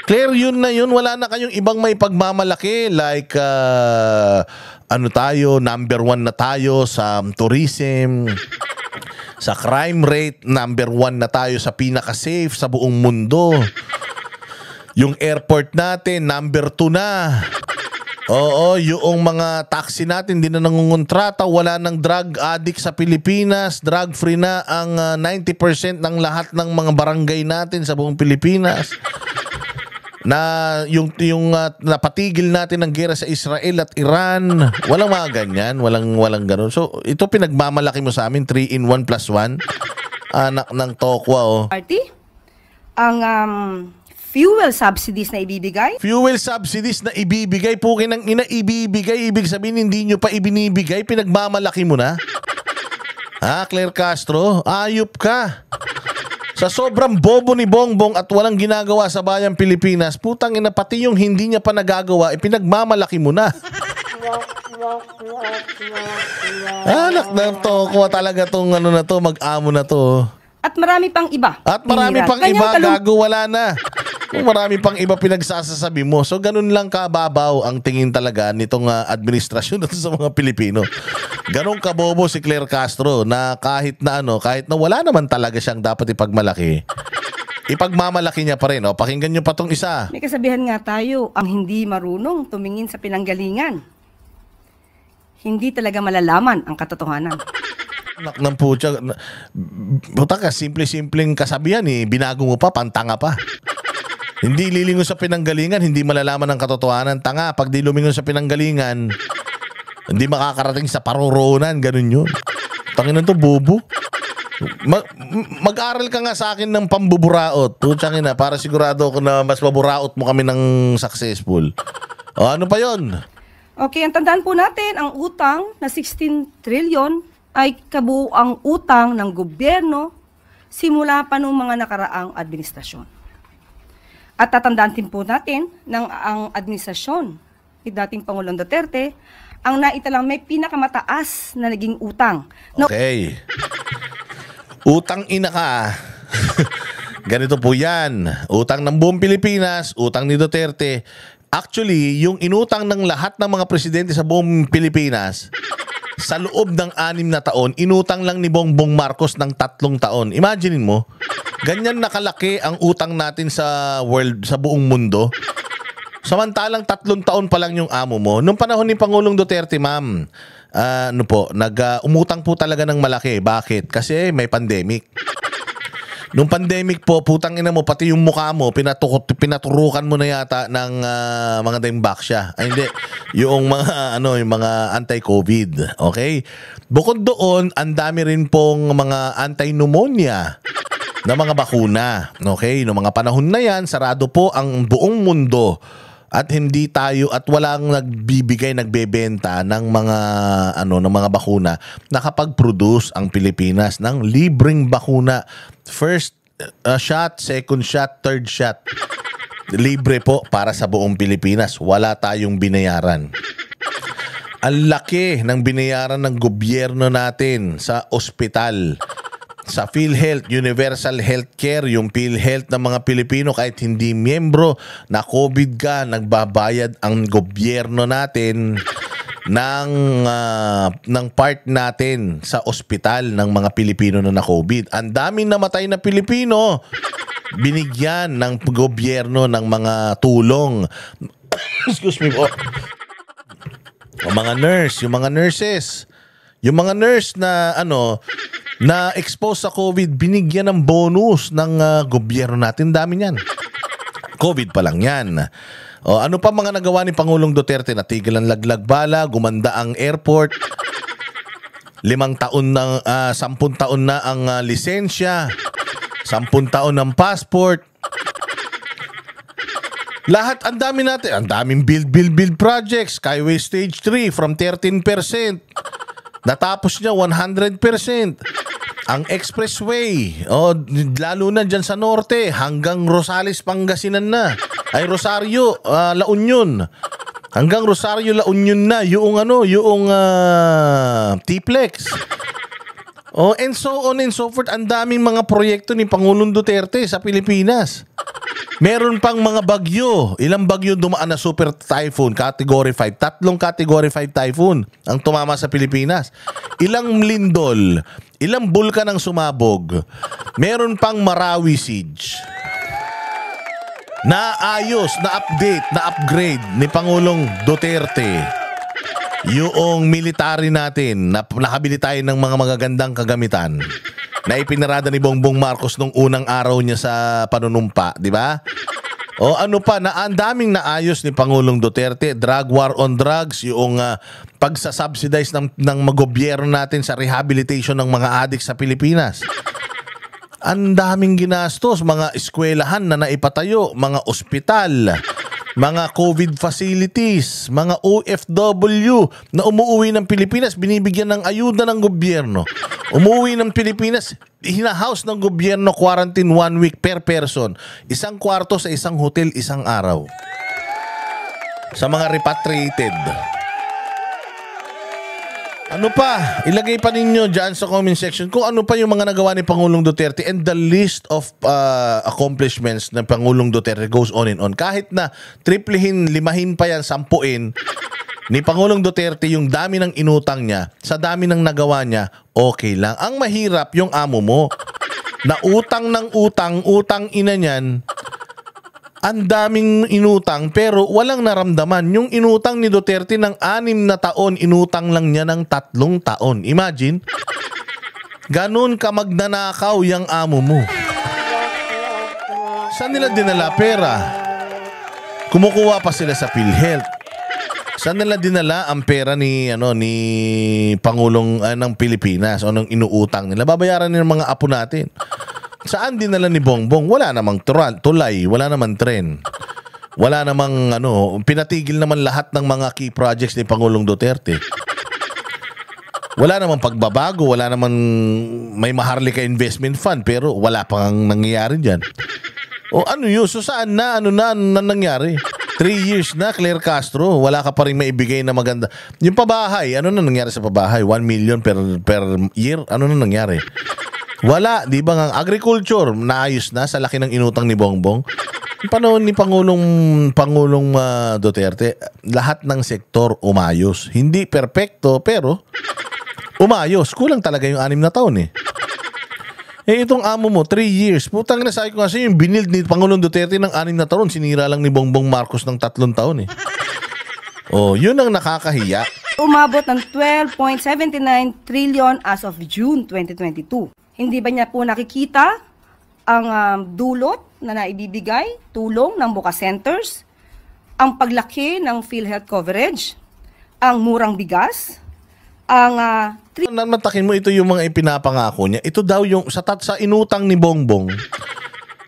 [SPEAKER 2] Claire, yun na yun. Wala na kayong ibang may pagmamalaki. Like, number 1 na tayo sa tourism, Sa crime rate, number 1 na tayo sa pinaka-safe sa buong mundo. Yung airport natin, number 2 na. Oo, yung mga taxi natin hindi na nangungontrata, wala nang drug addict sa Pilipinas, drug-free na ang 90% ng lahat ng mga barangay natin sa buong Pilipinas. Na yung napatigil natin ng gera sa Israel at Iran, walang mga ganyan, walang ganoon. So, ito pinagmamalaki mo sa amin 3-in-1 plus 1. Anak ng tokwa, oh.
[SPEAKER 1] Party? Ang fuel subsidies na ibibigay?
[SPEAKER 2] Fuel subsidies na ibibigay, pukin ng ina, ibibigay. Ibig sabihin, hindi nyo pa ibinibigay, pinagmamalaki mo na. Ha, Claire Castro? Ayop ka. Sa sobrang bobo ni Bongbong at walang ginagawa sa bayang Pilipinas, putang ina, pati yung hindi niya pa nagagawa, pinagmamalaki mo na. Anak ng toko talaga tong ano na to, mag-amo na to.
[SPEAKER 1] At marami pang iba.
[SPEAKER 2] At marami pang iba, gago, wala na. Kung marami pang iba pinagsasasabi mo. So, ganun lang kababaw ang tingin talaga nitong administrasyon sa mga Pilipino. Ganun kabobo si Claire Castro na kahit na wala naman talaga siyang dapat ipagmalaki, ipagmamalaki niya pa rin. O, pakinggan niyo pa tong isa.
[SPEAKER 1] May kasabihan nga tayo, ang hindi marunong tumingin sa pinanggalingan, hindi talaga malalaman ang katotohanan.
[SPEAKER 2] Anak ng putya. Buta ka, simple-simpleng kasabihan eh. Binago mo pa, pantanga pa. Hindi lilingon sa pinanggalingan, hindi malalaman ang katotohanan. Tanga, pag di lumingon sa pinanggalingan, hindi makakarating sa paroroonan. Ganun yun. Tangin na to, bobo. Mag-aral ka nga sa akin ng pambuburaot. Tutsangin na, para sigurado ako na mas maburaot mo kami ng successful. O, ano pa yon?
[SPEAKER 1] Okay, ang tandaan po natin, ang utang na 16 trillion ay kabuuang utang ng gobyerno simula pa noong mga nakaraang administrasyon. At tatandaan din po natin ng ang administrasyon ni dating Pangulong Duterte ang naitalang may pinakamataas na naging utang.
[SPEAKER 2] Okay. Utang ina ka. Ganito po yan. Utang ng buong Pilipinas, utang ni Duterte. Actually, yung inutang ng lahat ng mga presidente sa buong Pilipinas, sa loob ng 6 na taon, inutang lang ni Bongbong Marcos ng 3 taon. Imaginin mo, ganyan nakalaki ang utang natin sa world, sa buong mundo. Samantalang 3 taon pa lang yung amo mo. Nung panahon ni Pangulong Duterte, ma'am, umutang po talaga ng malaki. Bakit? Kasi may pandemic. Nung pandemic po, putang ina mo, pati yung mukha mo, pinaturukan mo na yata ng mga dembakya. Ay, hindi. Yung mga, yung mga anti-COVID. Okay? Bukod doon, ang dami rin pong mga anti-pneumonia na mga bakuna. Okay? Noong mga panahon na yan, sarado po ang buong mundo. At hindi tayo, at walang nagbebenta ng mga ng mga bakuna. Nakapag-produce ang Pilipinas ng libreng bakuna. First shot, second shot, third shot. Libre po para sa buong Pilipinas. Wala tayong binayaran. Ang laki ng binayaran ng gobyerno natin sa ospital. Sa PhilHealth, Universal Healthcare, yung PhilHealth ng mga Pilipino, kahit hindi miyembro na COVID ka, nagbabayad ang gobyerno natin ng part natin sa ospital ng mga Pilipino na COVID. Ang daming namatay na Pilipino, binigyan ng gobyerno ng mga tulong. Excuse me po. Yung mga nurses, yung mga nurse na na expose sa COVID, binigyan ng bonus ng gobyerno natin. Dami niyan. COVID pa lang yan. O, ano pa mga nagawa ni Pangulong Duterte? Natigil ang laglag bala, gumanda ang airport, 10 taon na ang lisensya, 10 taon ng passport. Lahat, ang dami natin. Ang daming build projects. Skyway Stage 3 from 13%. Natapos niya 100%. Ang expressway, lalo na dyan sa norte, hanggang Rosales, Pangasinan na. Ay, Rosario, La Union. Hanggang Rosario, La Union na. Yung T-Plex. And so on and so forth. Ang daming mga proyekto ni Pangulong Duterte sa Pilipinas. Meron pang mga bagyo. Ilang bagyo dumaan na super typhoon, category 5. 3 category 5 typhoon ang tumama sa Pilipinas. Ilang lindol, ilang bulkan ang sumabog. Meron pang Marawi siege. Naayos, na-update, na-upgrade ni Pangulong Duterte yung military natin. Nakabili tayo ng mga magagandang kagamitan na ipinarada ni Bongbong Marcos nung unang araw niya sa panunumpa, di ba? O ano pa, ang daming naayos ni Pangulong Duterte. Drug war on drugs, yung pagsasubsidize ng gobyerno natin sa rehabilitation ng mga adik sa Pilipinas. Ang daming ginastos, mga eskwelahan na naipatayo, mga ospital, mga COVID facilities, mga OFW na umuwi ng Pilipinas, binibigyan ng ayuda ng gobyerno. Umuwi ng Pilipinas, hinahouse ng gobyerno, quarantine 1 week per person. 1 kwarto sa isang hotel, 1 araw. Sa mga repatriated. Ano pa? Ilagay pa ninyo dyan sa comment section kung ano pa yung mga nagawa ni Pangulong Duterte, and the list of accomplishments ng Pangulong Duterte goes on and on. Kahit na triplehin, limahin pa yan, sampuin ni Pangulong Duterte yung dami ng inutang niya, sa dami ng nagawa niya, okay lang. Ang mahirap yung amo mo na utang ng utang ina niyan. Ang daming inutang pero walang naramdaman. Yung inutang ni Duterte ng 6 na taon, inutang lang niya ng 3 taon. Imagine, ganun ka magnanakaw yung amo mo. Saan nila dinala pera? Kumukuha pa sila sa PhilHealth. Saan nila dinala ang pera ni Pangulong ng Pilipinas o ng inuutang nila? Babayaran nila mga apo natin. Saan dinala ni Bongbong? Wala namang tulay, wala namang tren. Wala namang pinatigil naman lahat ng mga key projects ni Pangulong Duterte. Wala namang pagbabago, wala namang may Maharlika Investment Fund pero wala pang nangyayari diyan. O ano yun? So saan na nangyari? 3 years na, Claire Castro, wala ka pa rin maibigay na maganda. Yung pabahay, ano na nangyari sa pabahay? 1 million per year? Ano na nangyari? Wala, di ba nga? Agriculture, naayos na sa laki ng inutang ni Bongbong. Yung panahon ni Pangulong Duterte, lahat ng sektor umayos. Hindi perpekto, pero umayos. Kulang talaga yung 6 na taon eh. Itong amo mo, 3 years. Putang na, sabi ko kasi yung binild ni Pangulong Duterte ng 6 na taon, sinira lang ni Bongbong Marcos ng 3 taon eh. Oh, yun ang nakakahiya.
[SPEAKER 1] Umabot ng 12.79 trillion as of June 2022. Hindi ba niya po nakikita ang dulot na naibibigay, tulong ng Buka Centers, ang paglaki ng PhilHealth coverage, ang murang bigas, ang...
[SPEAKER 2] Matakin mo, ito yung mga ipinapangako niya. Ito daw yung sa inutang ni Bongbong.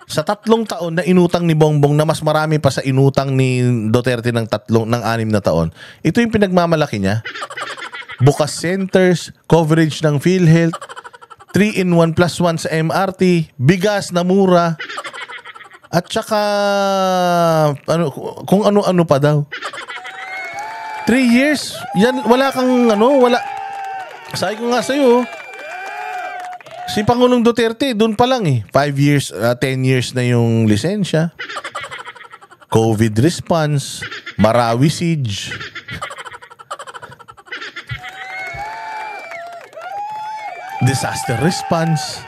[SPEAKER 2] Sa 3 taon na inutang ni Bongbong na mas marami pa sa inutang ni Duterte ng 6 na taon. Ito yung pinagmamalaki niya. Buka Centers, coverage ng PhilHealth, 3-in-1 plus 1 sa MRT, bigas na mura, at saka kung ano-ano pa daw. 3 years, yan, wala kang wala. Sabi ko nga sa'yo, si Pangulong Duterte, doon pa lang 5 years, 10 years na yung lisensya. COVID response, Marawi siege. Disaster response.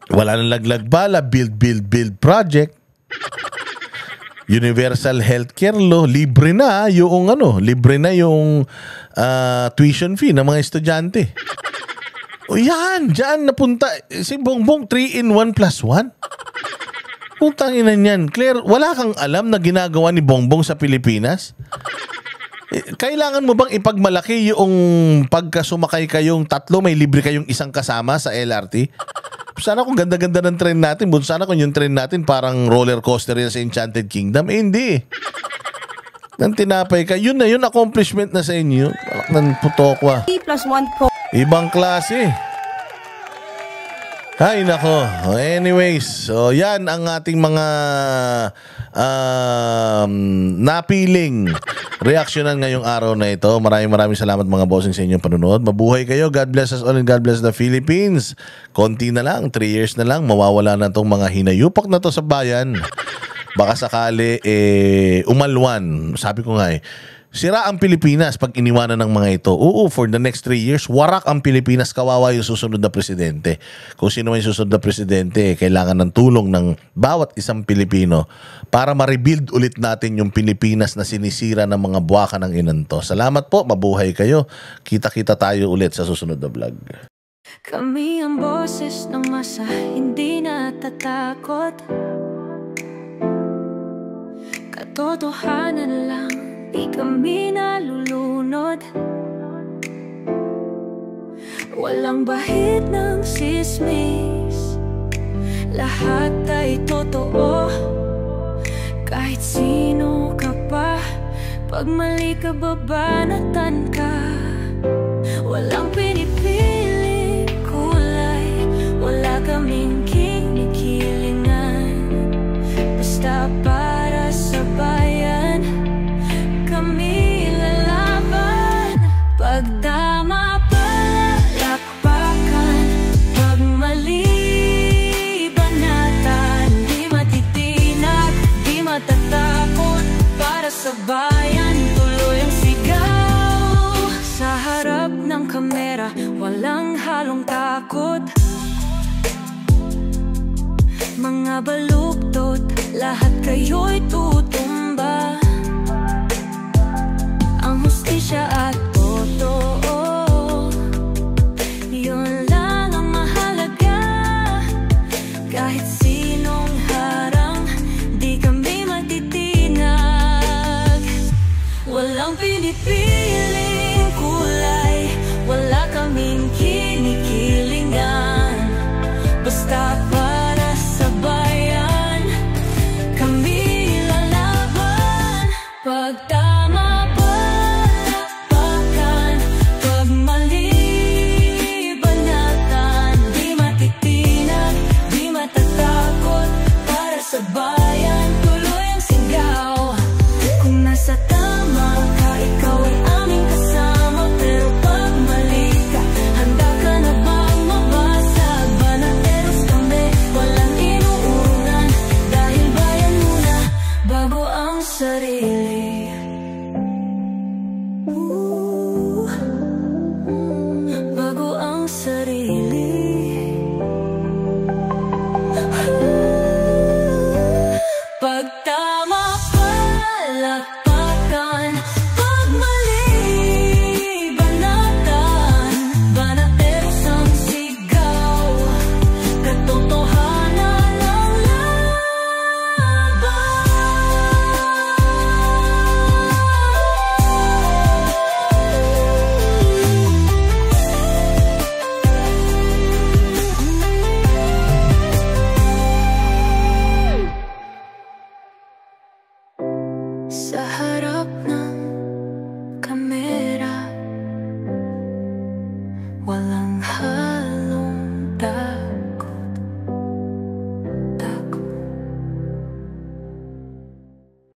[SPEAKER 2] Wala nang laglag bala, build project. Universal healthcare law, libre na yung tuition fee ng mga estudyante. O yan, diyan napunta si Bongbong 3-in-1 plus 1. Putang ina niyan. Claire, wala kang alam na ginagawa ni Bongbong sa Pilipinas? Kailangan mo bang ipagmalaki yung pagkasumakay kayong 3, may libre kayong 1 kasama sa LRT? Sana kung ganda-ganda ng train natin, sana kung yung train natin parang roller coaster yan sa Enchanted Kingdom. Hindi. Nang tinapay ka, yun na yun, accomplishment na sa inyo. Alak ng putokwa.
[SPEAKER 1] T+1
[SPEAKER 2] Ibang klase. Ay, nako. Anyways, so yan ang ating mga napiling reaksyonan ngayong araw na ito. Maraming salamat mga bossing sa inyong panunood. Mabuhay kayo. God bless us all and God bless the Philippines. Konti na lang, 3 years na lang, mawawala na itong mga hinayupak na to sa bayan. Baka sakali, umalwan. Sabi ko nga sira ang Pilipinas pag iniwanan ng mga ito. Oo, for the next 3 years, warak ang Pilipinas, kawawa yung susunod na presidente. Kung sino man yung susunod na presidente, kailangan ng tulong ng bawat isang Pilipino para ma-rebuild ulit natin yung Pilipinas na sinisira ng mga buwaka ng inanto. Salamat po, mabuhay kayo. Kita-kita tayo ulit sa susunod na vlog.
[SPEAKER 14] Kami ang boses ng masa, hindi natatakot. Katotohanan lang, di kami nalulunod. Walang bahid ng sismis, lahat ay totoo. Kahit sino ka pa, pag mali ka babanatan ka. Walang pinipili kulay, wala kaming kinikilingan. Basta para sa bayan, kami lalaban. Pagdama palakpakan, pag mali banatan. Di matitinag, di matatakot, para sa bayan tuloy ang sigaw. Sa harap ng kamera, walang halong takot. Mga baluktot, lahat kayo'y tuto.